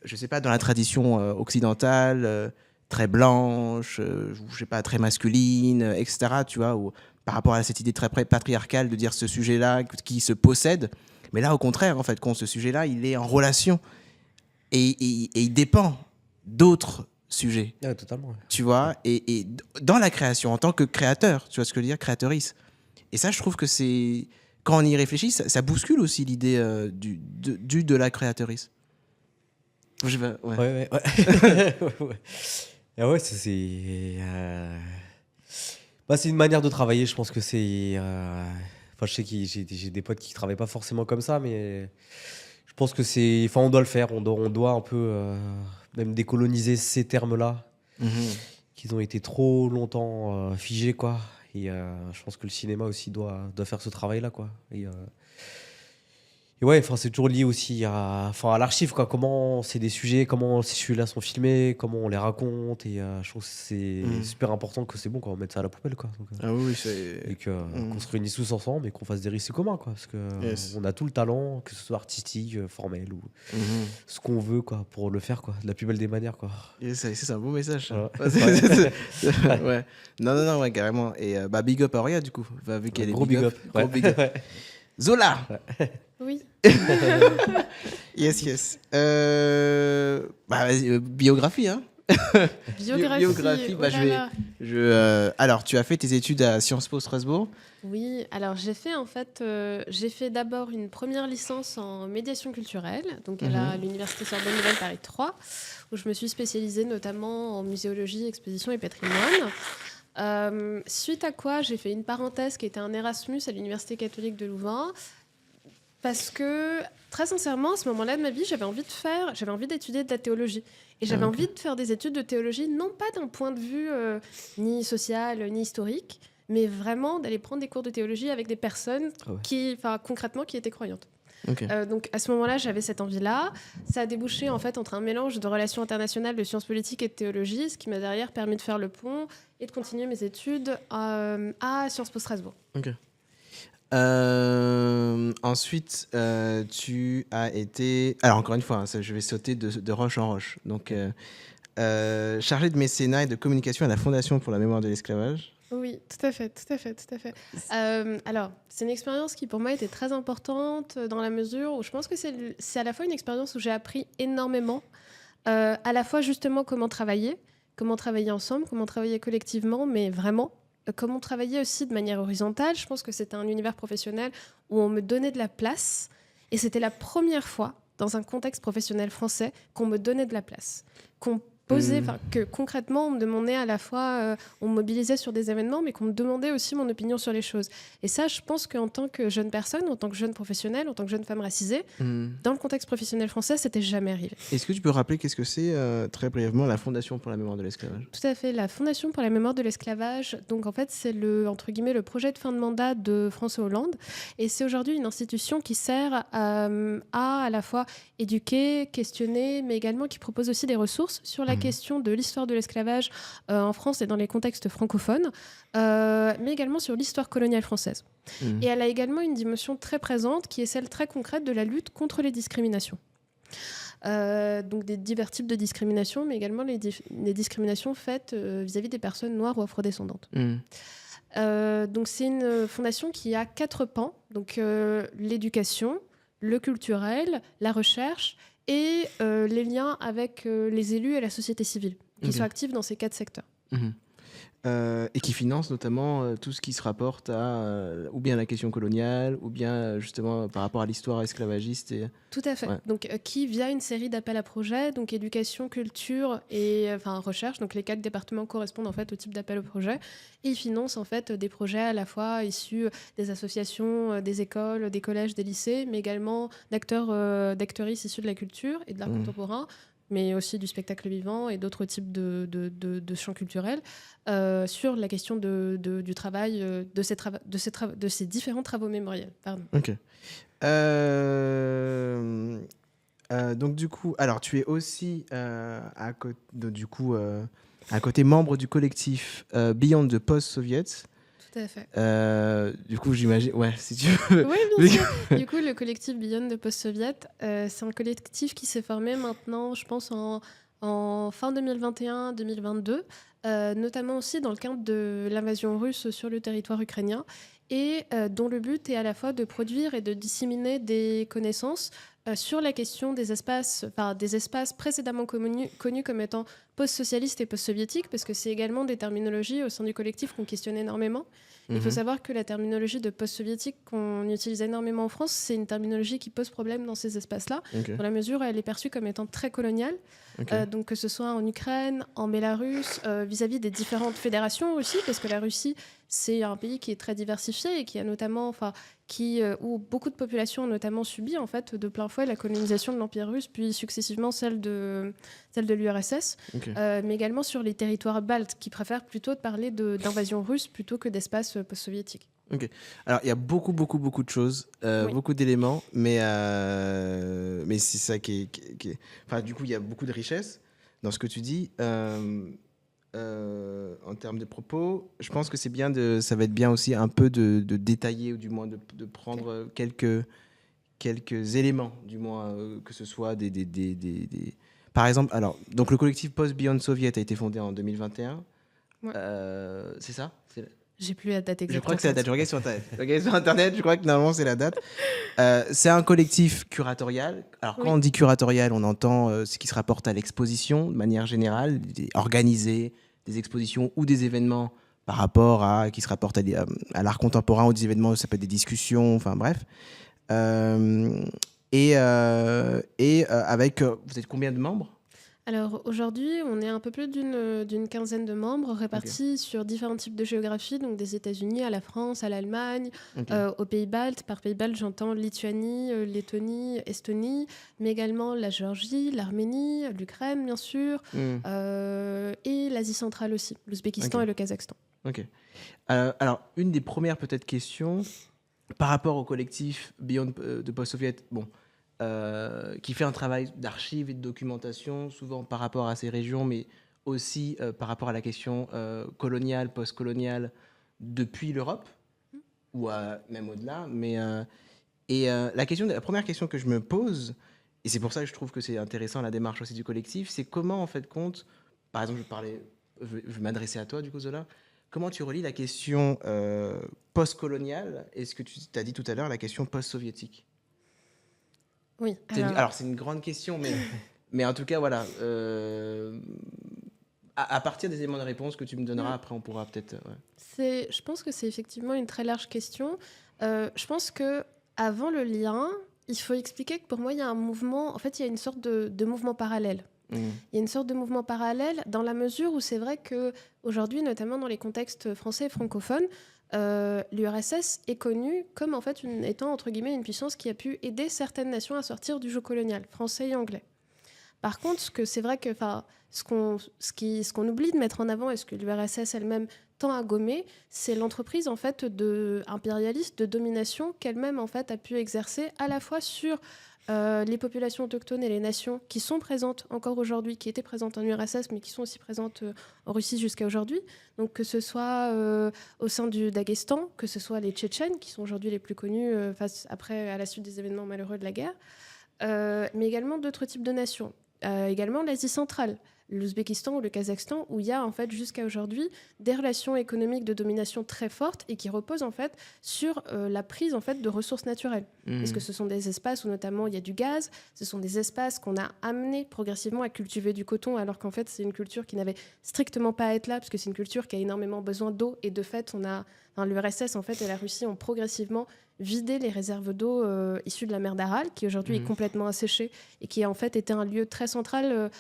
je sais pas, dans la tradition occidentale, très blanche, je sais pas, très masculine, etc. Tu vois, ou par rapport à cette idée très patriarcale de dire ce sujet-là qui se possède. Mais là, au contraire, en fait, quand ce sujet-là, il est en relation et il dépend d'autres sujets, Ouais, totalement. Ouais. tu vois, et dans la création, en tant que créateur, tu vois ce que je veux dire, créatrice. Et ça, je trouve que c'est... Quand on y réfléchit, ça bouscule aussi l'idée de la créatrice. Ouais. Ouais, ouais, ouais. Ouais. Et ouais, bah, c'est une manière de travailler. Je pense que c'est. Enfin, je sais que j'ai des potes qui travaillent pas forcément comme ça, mais je pense que c'est. Enfin, on doit le faire. On doit un peu même décoloniser ces termes-là, Mhm. qu'ils ont été trop longtemps figés, quoi. Et je pense que le cinéma aussi doit faire ce travail-là, quoi. Et ouais, enfin, c'est toujours lié aussi à l'archive, quoi. Comment c'est des sujets, comment ces sujets-là sont filmés, comment on les raconte. Et je trouve que c'est super important que c'est bon, quoi. On mette ça à la poubelle, quoi. Donc, Ah oui, c'est... et qu'on se réunisse tous ensemble et qu'on fasse des récits communs, quoi. Parce que Yes. on a tout le talent, que ce soit artistique, formel ou Mhm. ce qu'on veut, quoi, pour le faire, quoi. De la plus belle des manières, quoi. Et c'est un beau message. Ça. Voilà. Ouais. Ouais. Non, ouais, carrément. Et bah, big up à Auria, du coup. Bah, vu qu'elle est Gros big up. Gros Ouais. big up. Ouais. Zola. Oui. Yes. Bah, vas-y, biographie, hein. Biographie, oh bah, là je là. vais... Alors, tu as fait tes études à Sciences Po Strasbourg. Oui, alors j'ai fait d'abord une première licence en médiation culturelle, donc à l'université Sorbonne Nouvelle Paris 3, où je me suis spécialisée notamment en muséologie, exposition et patrimoine. Suite à quoi j'ai fait une parenthèse qui était un Erasmus à l'université catholique de Louvain, parce que très sincèrement, à ce moment-là de ma vie, j'avais envie d'étudier de la théologie. Et j'avais envie de faire des études de théologie, non pas d'un point de vue ni social, ni historique, mais vraiment d'aller prendre des cours de théologie avec des personnes concrètement, qui étaient croyantes. Ok. Donc à ce moment-là, j'avais cette envie-là. Ça a débouché en fait entre un mélange de relations internationales, de sciences politiques et de théologie, ce qui m'a derrière permis de faire le pont et de continuer mes études à Sciences Po Strasbourg. Ok. Ensuite, tu as été... Alors, encore une fois, hein, je vais sauter de roche en roche. Donc, chargé de mécénat et de communication à la Fondation pour la mémoire de l'esclavage. Oui, tout à fait. Alors, c'est une expérience qui pour moi était très importante dans la mesure où je pense que c'est à la fois une expérience où j'ai appris énormément, à la fois justement comment travailler ensemble, comment travailler collectivement, mais vraiment comment travailler aussi de manière horizontale. Je pense que c'était un univers professionnel où on me donnait de la place et c'était la première fois dans un contexte professionnel français qu'on me donnait de la place, qu'on posait, que concrètement on me demandait à la fois, on me mobilisait sur des événements, mais qu'on me demandait aussi mon opinion sur les choses. Et ça, je pense qu'en tant que jeune personne, en tant que jeune professionnelle, en tant que jeune femme racisée, dans le contexte professionnel français, c'était jamais arrivé. Est-ce que tu peux rappeler qu'est-ce que c'est, très brièvement, la Fondation pour la mémoire de l'esclavage? Tout à fait, la Fondation pour la mémoire de l'esclavage. Donc en fait, c'est entre guillemets, le projet de fin de mandat de François Hollande. Et c'est aujourd'hui une institution qui sert à la fois éduquer, questionner, mais également qui propose aussi des ressources sur la question de l'histoire de l'esclavage en France et dans les contextes francophones, mais également sur l'histoire coloniale française. Et elle a également une dimension très présente qui est celle très concrète de la lutte contre les discriminations. Donc des divers types de discrimination, mais également les discriminations faites vis-à-vis des personnes noires ou afrodescendantes. Donc c'est une fondation qui a 4 pans, donc l'éducation, le culturel, la recherche et les liens avec les élus et la société civile, qui sont actifs dans ces 4 secteurs. et qui finance notamment tout ce qui se rapporte à ou bien la question coloniale, ou bien justement par rapport à l'histoire esclavagiste. Tout à fait. Ouais. Donc, qui, via une série d'appels à projets, donc éducation, culture et recherche, donc les 4 départements correspondent en fait au type d'appel au projet, et ils financent en fait des projets à la fois issus des associations, des écoles, des collèges, des lycées, mais également d'actrices issus de la culture et de l'art contemporain, mais aussi du spectacle vivant et d'autres types de champs culturels, sur la question du travail, de ces différents travaux mémoriels. Pardon. Ok. Donc du coup, alors tu es aussi à côté membre du collectif Beyond the Post-Soviet. Tout à fait. Du coup, j'imagine, ouais, si tu veux. Oui, bien sûr. Du coup, le collectif Beyond the Post-Soviet, c'est un collectif qui s'est formé maintenant, je pense, en fin 2021-2022, notamment aussi dans le cadre de l'invasion russe sur le territoire ukrainien, et dont le but est à la fois de produire et de disséminer des connaissances sur la question des espaces précédemment connus comme étant post-socialistes et post-soviétiques, parce que c'est également des terminologies au sein du collectif qu'on questionne énormément. Il faut savoir que la terminologie de post-soviétique qu'on utilise énormément en France, c'est une terminologie qui pose problème dans ces espaces-là, dans la mesure où elle est perçue comme étant très coloniale. Donc que ce soit en Ukraine, en Bélarus, vis-à-vis des différentes fédérations aussi, parce que la Russie, c'est un pays qui est très diversifié et qui a notamment, où beaucoup de populations ont notamment subi en fait de plein fouet la colonisation de l'Empire russe, puis successivement celle de l'URSS, mais également sur les territoires baltes, qui préfèrent plutôt de parler d'invasion russe plutôt que d'espace post-soviétique. Ok. Alors, il y a beaucoup de choses, beaucoup d'éléments, mais c'est ça qui est... Enfin, du coup, il y a beaucoup de richesse dans ce que tu dis. En termes de propos, je pense que ça va être bien aussi un peu de détailler, ou du moins de prendre quelques éléments, du moins, que ce soit des... Par exemple, alors, donc le collectif Post-Beyond Soviet a été fondé en 2021. Ouais. C'est ça? J'ai plus la date exacte. Je crois que c'est la date. Je regarde sur Internet. Je crois que normalement c'est la date. C'est un collectif curatorial. Alors quand on dit curatorial, on entend ce qui se rapporte à l'exposition de manière générale, organiser des expositions ou des événements par rapport à qui se rapportent à l'art contemporain, ou des événements, ça peut être des discussions, enfin bref. Avec, vous êtes combien de membres? Alors aujourd'hui, on est un peu plus d'une quinzaine de membres répartis sur différents types de géographie, donc des États-Unis à la France, à l'Allemagne, aux pays baltes. Par pays baltes, j'entends Lituanie, Lettonie, Estonie, mais également la Géorgie, l'Arménie, l'Ukraine, bien sûr, et l'Asie centrale aussi, l'Ouzbékistan et le Kazakhstan. Ok. Alors, une des premières peut-être questions par rapport au collectif Beyond de Post-Soviet, qui fait un travail d'archives et de documentation, souvent par rapport à ces régions, mais aussi par rapport à la question coloniale, post-coloniale, depuis l'Europe, ou même au-delà. La première question que je me pose, et c'est pour ça que je trouve que c'est intéressant la démarche aussi du collectif, c'est comment, en fait, compte, par exemple, je vais m'adresser à toi, du coup, Zola, comment tu relis la question post-coloniale et ce que tu as dit tout à l'heure, la question post-soviétique? Oui. Alors, c'est une grande question, mais en tout cas, voilà. À partir des éléments de réponse que tu me donneras, après, on pourra peut-être... Je pense que c'est effectivement une très large question. Je pense qu'avant le lien, il faut expliquer que pour moi, il y a un mouvement... En fait, il y a une sorte de mouvement parallèle. Il y a une sorte de mouvement parallèle dans la mesure où c'est vrai qu'aujourd'hui, notamment dans les contextes français et francophones, l'URSS est connue comme en fait étant entre guillemets une puissance qui a pu aider certaines nations à sortir du jeu colonial, français et anglais. Par contre, c'est vrai que ce qu'on oublie de mettre en avant et ce que l'URSS elle-même tend à gommer, c'est l'entreprise en fait impérialiste de domination qu'elle-même en fait a pu exercer à la fois sur les populations autochtones et les nations qui sont présentes encore aujourd'hui, qui étaient présentes en URSS, mais qui sont aussi présentes en Russie jusqu'à aujourd'hui. Donc que ce soit au sein du Daghestan, que ce soit les Tchétchènes, qui sont aujourd'hui les plus connus à la suite des événements malheureux de la guerre, mais également d'autres types de nations. Également l'Asie centrale, l'Ouzbékistan ou le Kazakhstan, où il y a en fait jusqu'à aujourd'hui des relations économiques de domination très fortes et qui reposent en fait sur la prise en fait de ressources naturelles. Parce que ce sont des espaces où notamment il y a du gaz, ce sont des espaces qu'on a amenés progressivement à cultiver du coton, alors qu'en fait c'est une culture qui n'avait strictement pas à être là, parce que c'est une culture qui a énormément besoin d'eau, et de fait l'URSS en fait et la Russie ont progressivement vidé les réserves d'eau issues de la mer d'Aral, qui aujourd'hui est complètement asséchée et qui en fait était un lieu très central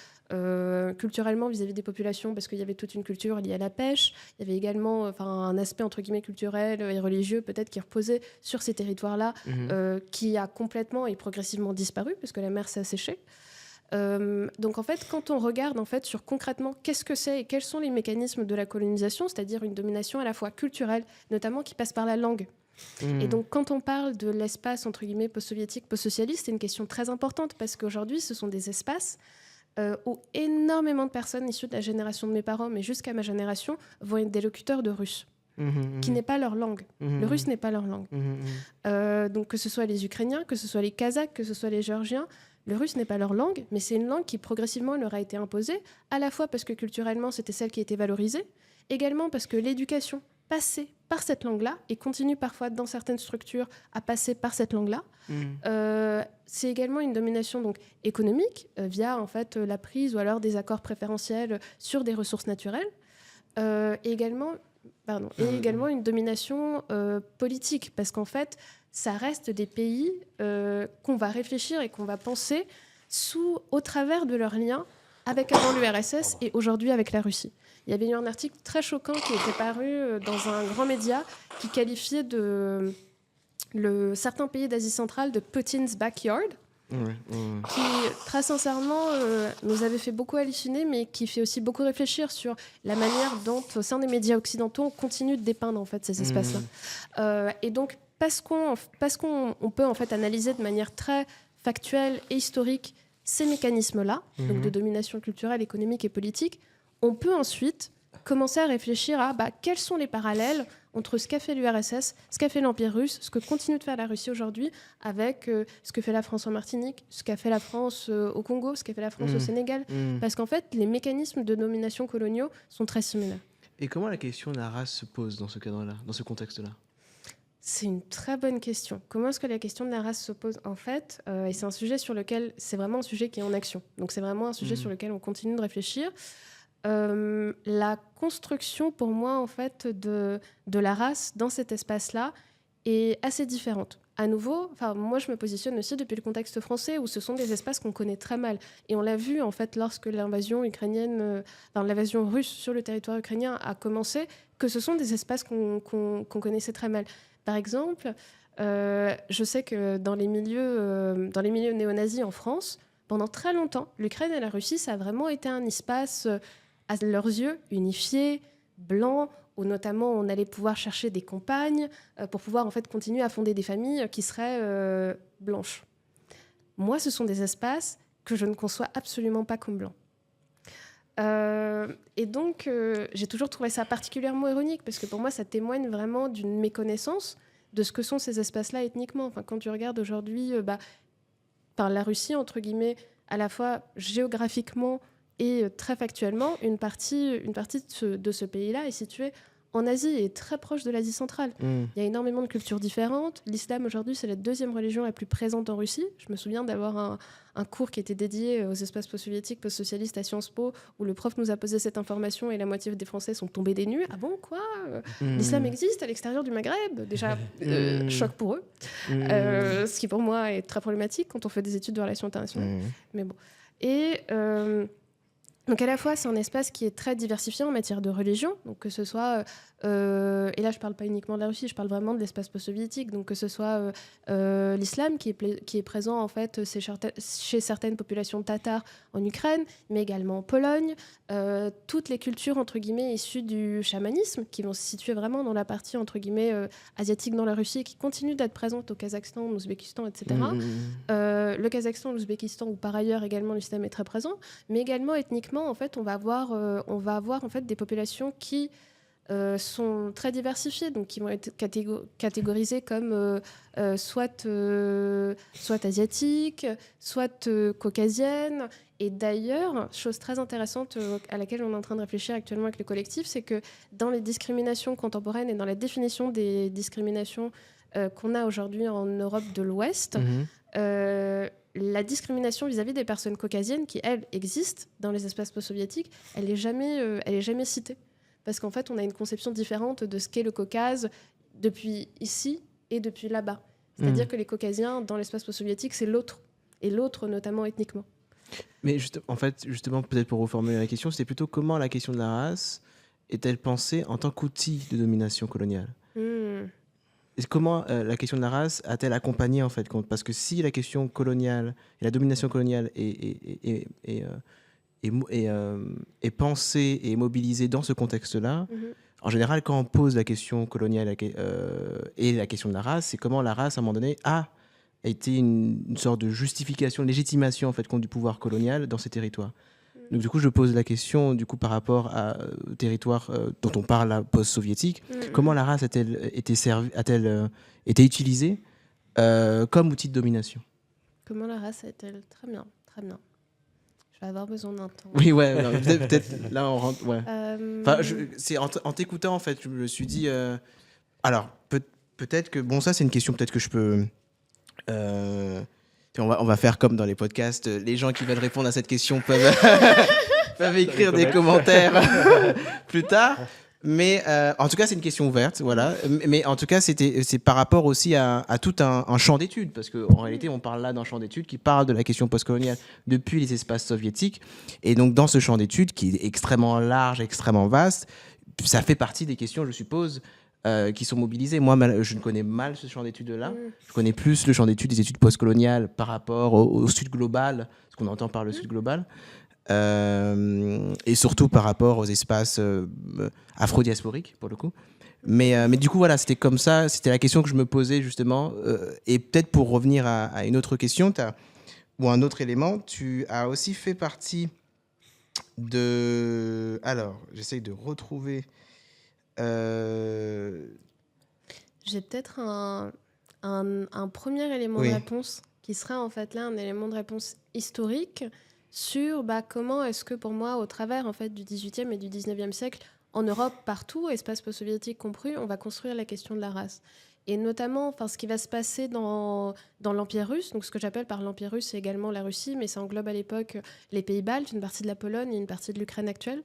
culturellement vis-à-vis des populations, parce qu'il y avait toute une culture liée à la pêche. Il y avait également un aspect entre guillemets culturel et religieux peut-être qui reposait sur ces territoires-là, qui a complètement et progressivement disparu parce que la mer s'est asséchée. Donc en fait, quand on regarde en fait sur concrètement qu'est-ce que c'est et quels sont les mécanismes de la colonisation, c'est-à-dire une domination à la fois culturelle, notamment qui passe par la langue. Et donc quand on parle de l'espace entre guillemets post-soviétique, post-socialiste, c'est une question très importante, parce qu'aujourd'hui ce sont des espaces où énormément de personnes issues de la génération de mes parents, mais jusqu'à ma génération, vont être des locuteurs de russe, qui n'est pas leur langue. Le russe n'est pas leur langue. Donc que ce soit les Ukrainiens, que ce soit les Kazakhs, que ce soit les Géorgiens, le russe n'est pas leur langue, mais c'est une langue qui progressivement leur a été imposée, à la fois parce que culturellement c'était celle qui était valorisée, également parce que l'éducation passait par cette langue-là et continue parfois dans certaines structures à passer par cette langue-là. C'est également une domination donc économique via en fait la prise ou alors des accords préférentiels sur des ressources naturelles, et également une domination politique, parce qu'en fait ça reste des pays qu'on va réfléchir et qu'on va penser au travers de leurs liens avec avant l'URSS et aujourd'hui avec la Russie. Il y avait eu un article très choquant qui était paru dans un grand média qui qualifiait certains pays d'Asie centrale de Putin's backyard, qui très sincèrement nous avait fait beaucoup halluciner, mais qui fait aussi beaucoup réfléchir sur la manière dont au sein des médias occidentaux on continue de dépeindre en fait ces espaces-là. Et donc parce qu'on peut en fait analyser de manière très factuelle et historique ces mécanismes-là, donc de domination culturelle, économique et politique, on peut ensuite commencer à réfléchir à quels sont les parallèles entre ce qu'a fait l'URSS, ce qu'a fait l'Empire russe, ce que continue de faire la Russie aujourd'hui, avec ce que fait la France en Martinique, ce qu'a fait la France au Congo, ce qu'a fait la France au Sénégal. Parce qu'en fait, les mécanismes de domination coloniaux sont très similaires. Et comment la question de la race se pose dans ce cadre-là, dans ce contexte-là ? C'est une très bonne question. Comment est-ce que la question de la race se pose en fait, et c'est un sujet sur lequel, c'est vraiment un sujet qui est en action. Donc c'est vraiment un sujet sur lequel on continue de réfléchir. La construction, pour moi, en fait, de la race dans cet espace-là est assez différente. À nouveau, moi, je me positionne aussi depuis le contexte français, où ce sont des espaces qu'on connaît très mal. Et on l'a vu, en fait, lorsque l'invasion russe sur le territoire ukrainien a commencé, que ce sont des espaces qu'on connaissait très mal. Par exemple, je sais que dans les milieux néo-nazis en France, pendant très longtemps, l'Ukraine et la Russie, ça a vraiment été un espace, à leurs yeux, unifié, blanc, où notamment on allait pouvoir chercher des compagnes pour pouvoir en fait continuer à fonder des familles qui seraient blanches. Moi, ce sont des espaces que je ne conçois absolument pas comme blancs. Et donc, j'ai toujours trouvé ça particulièrement ironique, parce que pour moi, ça témoigne vraiment d'une méconnaissance de ce que sont ces espaces-là ethniquement. Quand tu regardes aujourd'hui par la Russie, entre guillemets, à la fois géographiquement et très factuellement, une partie de ce pays-là est située en Asie et très proche de l'Asie centrale. Il y a énormément de cultures différentes. L'islam, aujourd'hui, c'est la deuxième religion la plus présente en Russie. Je me souviens d'avoir un cours qui était dédié aux espaces post-soviétiques, post-socialistes à Sciences Po, où le prof nous a posé cette information et la moitié des Français sont tombés des nues. Ah bon, quoi L'islam existe à l'extérieur du Maghreb. Déjà, choc pour eux. Ce qui, pour moi, est très problématique quand on fait des études de relations internationales. Mais bon. Et... donc à la fois, c'est un espace qui est très diversifié en matière de religion, donc que ce soit, et là je ne parle pas uniquement de la Russie, je parle vraiment de l'espace post-soviétique, donc que ce soit l'islam qui est présent en fait chez certaines populations tatares en Ukraine, mais également en Pologne, toutes les cultures entre guillemets issues du chamanisme qui vont se situer vraiment dans la partie entre guillemets asiatique dans la Russie et qui continuent d'être présentes au Kazakhstan, au Ouzbékistan, etc. Le Kazakhstan, l'Ouzbékistan, où par ailleurs également l'islam est très présent, mais également ethniquement. En fait, on va avoir en fait des populations qui sont très diversifiées, donc qui vont être catégorisées comme soit asiatiques, soit caucasiennes, Et d'ailleurs, chose très intéressante à laquelle on est en train de réfléchir actuellement avec le collectif, c'est que dans les discriminations contemporaines et dans la définition des discriminations qu'on a aujourd'hui en Europe de l'Ouest, la discrimination vis-à-vis des personnes caucasiennes qui, elles, existent dans les espaces post-soviétiques, elle n'est jamais citée. Parce qu'en fait, on a une conception différente de ce qu'est le Caucase depuis ici et depuis là-bas. C'est-à-dire que les Caucasiens, dans l'espace post-soviétique, c'est l'autre. Et l'autre, notamment ethniquement. Mais justement, peut-être pour reformuler la question, c'était plutôt comment la question de la race est-elle pensée en tant qu'outil de domination coloniale Et comment la question de la race a-t-elle accompagné en fait Parce que si la question coloniale et la domination coloniale est pensée et mobilisée dans ce contexte-là, en général, quand on pose la question coloniale et la question de la race, c'est comment la race, à un moment donné, a été une sorte de justification, de légitimation en fait, contre du pouvoir colonial dans ces territoires. Donc du coup, je pose la question du coup par rapport au territoire dont on parle là, post-soviétique. Comment la race a-t-elle été utilisée comme outil de domination? Comment la race a-t-elle... Très bien, très bien. Je vais avoir besoin d'un temps. Oui, ouais, peut-être là on rentre... Ouais. Enfin, c'est en t'écoutant en fait, je me suis dit... alors, peut-être que... Bon, ça c'est une question peut-être que je peux... on va faire comme dans les podcasts, les gens qui veulent répondre à cette question peuvent écrire des commentaires plus tard. Mais en tout cas, c'est une question ouverte, voilà. Mais en tout cas, c'est par rapport aussi à tout un champ d'études, parce qu'en réalité, on parle là d'un champ d'études qui parle de la question postcoloniale depuis les espaces soviétiques. Et donc, dans ce champ d'études, qui est extrêmement large, extrêmement vaste, ça fait partie des questions, je suppose, qui sont mobilisés. Moi, je ne connais mal ce champ d'études-là. Je connais plus le champ d'études des études postcoloniales par rapport au Sud global, ce qu'on entend par le Sud global, et surtout par rapport aux espaces afro-diasporiques, pour le coup. Mais du coup, voilà, c'était comme ça. C'était la question que je me posais, justement. Et peut-être pour revenir à une autre question, ou un autre élément, tu as aussi fait partie de... Alors, j'essaye de retrouver... J'ai peut-être un premier élément de réponse qui serait en fait là un élément de réponse historique sur comment est-ce que pour moi, au travers en fait, du 18e et du 19e siècle, en Europe, partout, espace post-soviétique compris, on va construire la question de la race. Et notamment, ce qui va se passer dans l'Empire russe, donc ce que j'appelle par l'Empire russe, c'est également la Russie, mais ça englobe à l'époque les pays baltes, une partie de la Pologne et une partie de l'Ukraine actuelle.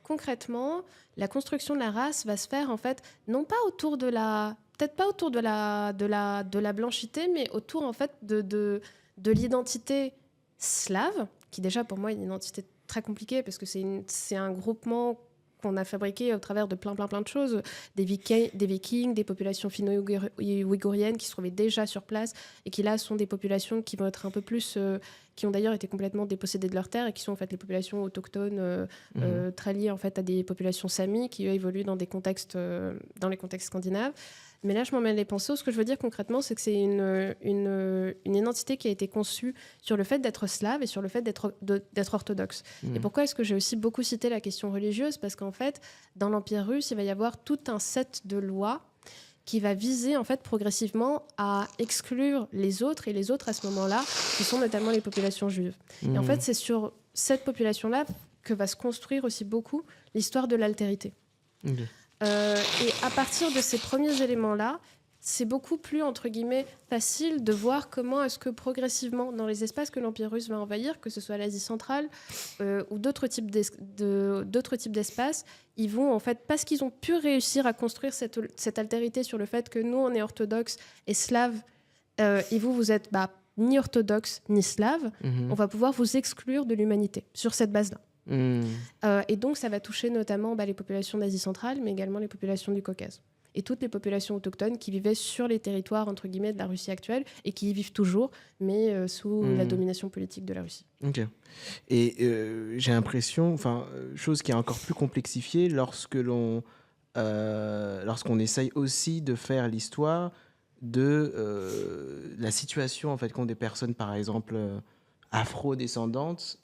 Concrètement, la construction de la race va se faire en fait non pas autour de la, peut-être pas autour de la blanchité, mais autour en fait de l'identité slave, qui déjà pour moi est une identité très compliquée parce que c'est un groupement qu'on a fabriqué au travers de plein de choses, des Vikings, des populations finno-ouïghouriennes qui se trouvaient déjà sur place et qui là sont des populations qui vont être un peu plus, qui ont d'ailleurs été complètement dépossédées de leurs terres et qui sont en fait les populations autochtones très liées en fait à des populations samis qui eux, évoluent dans les contextes scandinaves. Mais là, je m'en mêle les pinceaux. Ce que je veux dire concrètement, c'est que c'est une identité qui a été conçue sur le fait d'être slave et sur le fait d'être orthodoxe. Et pourquoi est-ce que j'ai aussi beaucoup cité la question religieuse ? Parce qu'en fait, dans l'Empire russe, il va y avoir tout un set de lois qui va viser en fait progressivement à exclure les autres, et les autres à ce moment-là, qui sont notamment les populations juives. Et en fait, c'est sur cette population-là que va se construire aussi beaucoup l'histoire de l'altérité. Et à partir de ces premiers éléments-là, c'est beaucoup plus, entre guillemets, facile de voir comment est-ce que progressivement, dans les espaces que l'Empire russe va envahir, que ce soit l'Asie centrale ou d'autres types d'espaces, ils vont, en fait, parce qu'ils ont pu réussir à construire cette altérité sur le fait que nous, on est orthodoxes et slaves, et vous êtes ni orthodoxe ni slave, on va pouvoir vous exclure de l'humanité sur cette base-là. Et donc ça va toucher notamment les populations d'Asie centrale, mais également les populations du Caucase et toutes les populations autochtones qui vivaient sur les territoires entre guillemets de la Russie actuelle et qui y vivent toujours, mais sous la domination politique de la Russie. Ok. Et j'ai l'impression, chose qui est encore plus complexifiée lorsqu'on essaye aussi de faire l'histoire de la situation en fait qu'ont des personnes par exemple afro-descendantes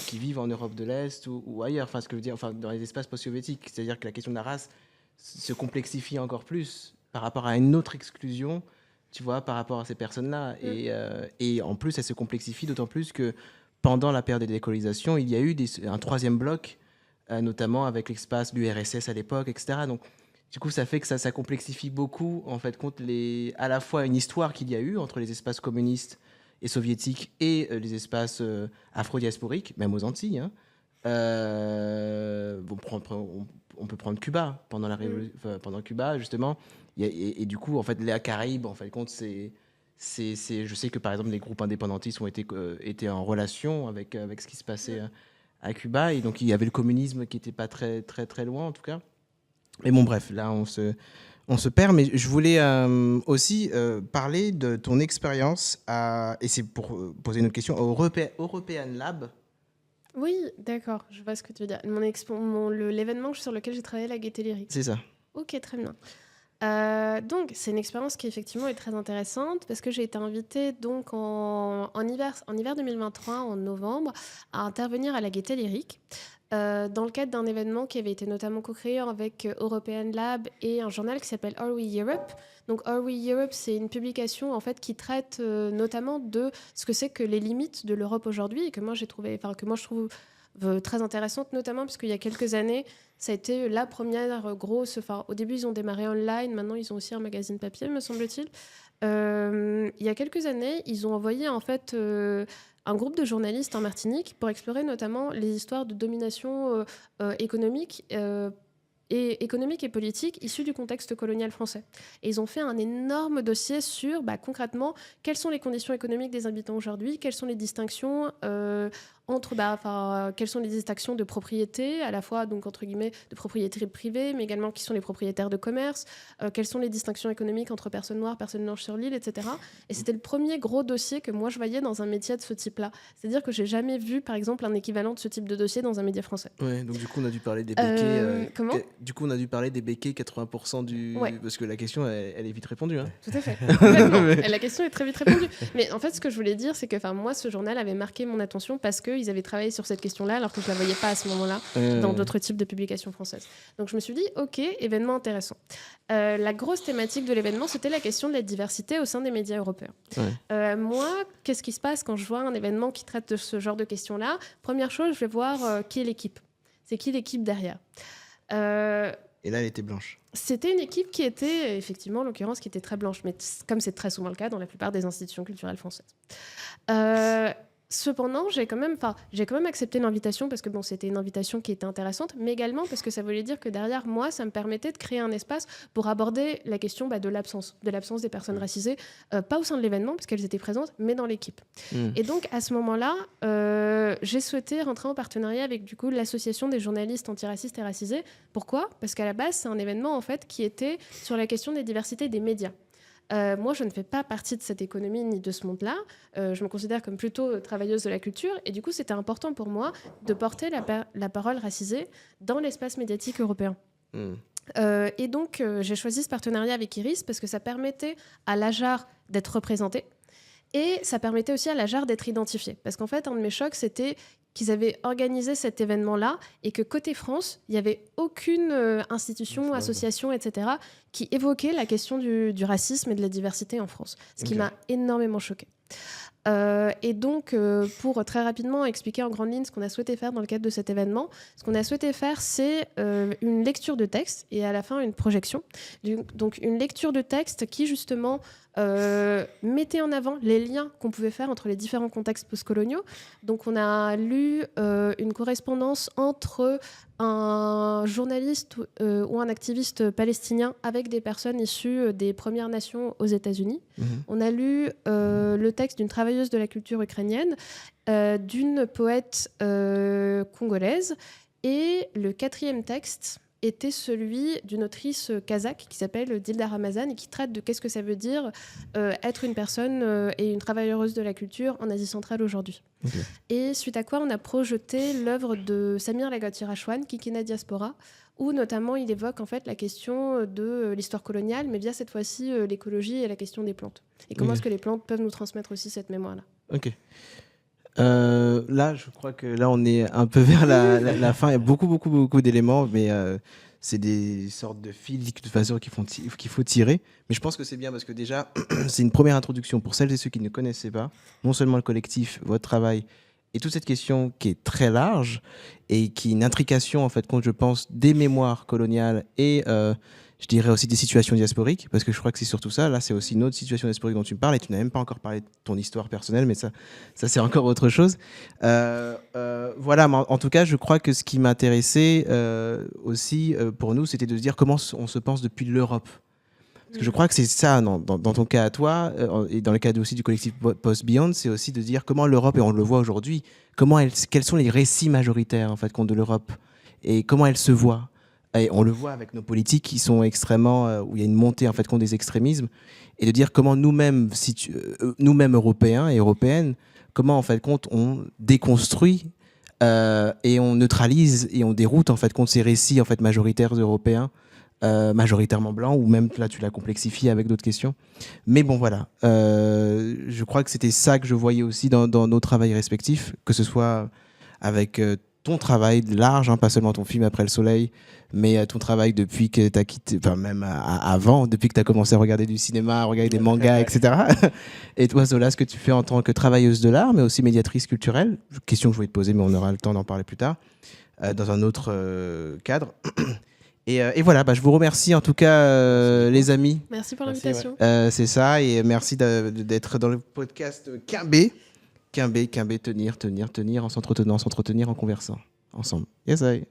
qui vivent en Europe de l'Est ou ailleurs, ce que je veux dire, dans les espaces post-soviétiques. C'est-à-dire que la question de la race se complexifie encore plus par rapport à une autre exclusion, tu vois, par rapport à ces personnes-là. Et en plus, elle se complexifie d'autant plus que pendant la période de décolonisation, il y a eu un troisième bloc, notamment avec l'espace du RSS à l'époque, etc. Donc, du coup, ça fait que ça complexifie beaucoup, en fait, à la fois une histoire qu'il y a eu entre les espaces communistes et soviétiques et les espaces afro-diasporiques, même aux Antilles. Hein. On peut prendre Cuba pendant la pendant Cuba, justement. Et du coup, en fait, les Caraïbes, en fait, je sais que par exemple les groupes indépendantistes ont été en relation avec ce qui se passait à Cuba, et donc il y avait le communisme qui n'était pas très très très loin en tout cas. Mais bon, bref, là on se perd. Mais je voulais aussi parler de ton expérience et c'est pour poser une autre question, au European Lab. Oui, d'accord, je vois ce que tu veux dire. L'événement sur lequel j'ai travaillé, la Gaieté Lyrique. C'est ça. Ok, très bien. Donc, c'est une expérience qui effectivement est très intéressante parce que j'ai été invitée donc en hiver 2023, en novembre, à intervenir à la Gaieté Lyrique dans le cadre d'un événement qui avait été notamment co-créé avec European Lab et un journal qui s'appelle Are We Europe. Donc, Are We Europe, c'est une publication en fait qui traite notamment de ce que c'est que les limites de l'Europe aujourd'hui et que moi je trouve très intéressante, notamment parce qu'il y a quelques années, ça a été la première grosse... Enfin, au début, ils ont démarré online. Maintenant, ils ont aussi un magazine papier, me semble-t-il. Il y a quelques années, ils ont envoyé en fait un groupe de journalistes en Martinique pour explorer notamment les histoires de domination économique et politique issues du contexte colonial français. Et ils ont fait un énorme dossier sur, concrètement, quelles sont les conditions économiques des habitants aujourd'hui, quelles sont les distinctions quelles sont les distinctions de propriété, à la fois, donc, entre guillemets, de propriété privée, mais également qui sont les propriétaires de commerce, quelles sont les distinctions économiques entre personnes noires, personnes blanches sur l'île, etc. Et c'était le premier gros dossier que moi, je voyais dans un média de ce type-là. C'est-à-dire que j'ai jamais vu, par exemple, un équivalent de ce type de dossier dans un média français. Ouais, donc du coup, on a dû parler des béquets. Comment ? Du coup, on a dû parler des béquets, 80% du... Ouais. Parce que la question, elle est vite répondue. Hein. Tout à fait. Complètement. Et la question est très vite répondue. Mais en fait, ce que je voulais dire, c'est que moi, ce journal avait marqué mon attention parce qu'ils avaient travaillé sur cette question-là, alors que je ne la voyais pas à ce moment-là dans d'autres types de publications françaises. Donc, je me suis dit, OK, événement intéressant. La grosse thématique de l'événement, c'était la question de la diversité au sein des médias européens. Ouais. Moi, qu'est-ce qui se passe quand je vois un événement qui traite de ce genre de questions-là ? Première chose, je vais voir qui est l'équipe. C'est qui l'équipe derrière ? Et là, elle était blanche. C'était une équipe qui était, effectivement, en l'occurrence, qui était très blanche, mais comme c'est très souvent le cas dans la plupart des institutions culturelles françaises. Cependant, j'ai quand même accepté l'invitation parce que c'était une invitation qui était intéressante, mais également parce que ça voulait dire que derrière moi, ça me permettait de créer un espace pour aborder la question de l'absence des personnes racisées, pas au sein de l'événement parce qu'elles étaient présentes, mais dans l'équipe. Et donc à ce moment-là, j'ai souhaité rentrer en partenariat avec du coup l'association des journalistes antiracistes et racisés. Pourquoi ? Parce qu'à la base, c'est un événement en fait qui était sur la question des diversités des médias. Moi, je ne fais pas partie de cette économie ni de ce monde-là. Je me considère comme plutôt travailleuse de la culture. Et du coup, c'était important pour moi de porter la parole racisée dans l'espace médiatique européen. Et donc, j'ai choisi ce partenariat avec Iris parce que ça permettait à l'AJAR d'être représenté. Et ça permettait aussi à l'AJAR d'être identifié. Parce qu'en fait, un de mes chocs, c'était qu'ils avaient organisé cet événement-là et que côté France, il n'y avait aucune institution, association, etc., qui évoquait la question du racisme et de la diversité en France. Ce qui m'a énormément choquée. Et donc, pour très rapidement expliquer en grande ligne ce qu'on a souhaité faire dans le cadre de cet événement, ce qu'on a souhaité faire, c'est une lecture de texte et à la fin, une projection. Donc, une lecture de texte qui, justement, mettait en avant les liens qu'on pouvait faire entre les différents contextes postcoloniaux. Donc, on a lu une correspondance entre un journaliste ou un activiste palestinien avec des personnes issues des Premières Nations aux États-Unis. On a lu le texte d'une travailleuse de la culture ukrainienne, d'une poète congolaise, et le quatrième texte était celui d'une autrice kazakh qui s'appelle Dilda Ramazan et qui traite de qu'est-ce que ça veut dire être une personne et une travailleuse de la culture en Asie centrale aujourd'hui. Et suite à quoi on a projeté l'œuvre de Samir Lagoti-Rachwan, Kikina Diaspora, où notamment il évoque en fait la question de l'histoire coloniale, mais via cette fois-ci l'écologie et la question des plantes. Et comment est-ce que les plantes peuvent nous transmettre aussi cette mémoire-là. Ok. Là, je crois que là, on est un peu vers la fin. Il y a beaucoup d'éléments, mais c'est des sortes de fils de toute façon qu'il faut tirer. Mais je pense que c'est bien parce que déjà, c'est une première introduction pour celles et ceux qui ne connaissaient pas, non seulement le collectif, votre travail et toute cette question qui est très large et qui est une intrication, en fait, je pense, des mémoires coloniales et je dirais aussi des situations diasporiques, parce que je crois que c'est surtout ça. Là, c'est aussi une autre situation diasporique dont tu me parles, et tu n'as même pas encore parlé de ton histoire personnelle, mais ça c'est encore autre chose. Voilà, mais en tout cas, je crois que ce qui m'intéressait aussi pour nous, c'était de se dire comment on se pense depuis l'Europe. Parce que je crois que c'est ça, dans ton cas à toi, et dans le cas aussi du collectif Post Beyond, c'est aussi de dire comment l'Europe, et on le voit aujourd'hui, quels sont les récits majoritaires en fait, de l'Europe, et comment elle se voit. Et on le voit avec nos politiques qui sont extrêmement, où il y a une montée en fait contre des extrémismes, et de dire comment nous-mêmes, nous-mêmes Européens et Européennes, comment en fait on déconstruit et on neutralise et on déroute en fait contre ces récits en fait majoritaires européens, majoritairement blancs, ou même là tu l'as complexifié avec d'autres questions. Mais bon voilà, je crois que c'était ça que je voyais aussi dans nos travails respectifs, que ce soit avec ton travail large, hein, pas seulement ton film Après le soleil, mais ton travail depuis que tu as quitté, enfin même avant, depuis que tu as commencé à regarder du cinéma, à regarder des mangas, etc. Et toi, Zola, ce que tu fais en tant que travailleuse de l'art, mais aussi médiatrice culturelle, question que je voulais te poser, mais on aura le temps d'en parler plus tard, dans un autre cadre. Et voilà, je vous remercie en tout cas, les amis. Merci pour l'invitation. C'est ça, et merci d'être dans le podcast Quimbé. Quimbé, tenir, en s'entretenant, en conversant ensemble. Yes, I.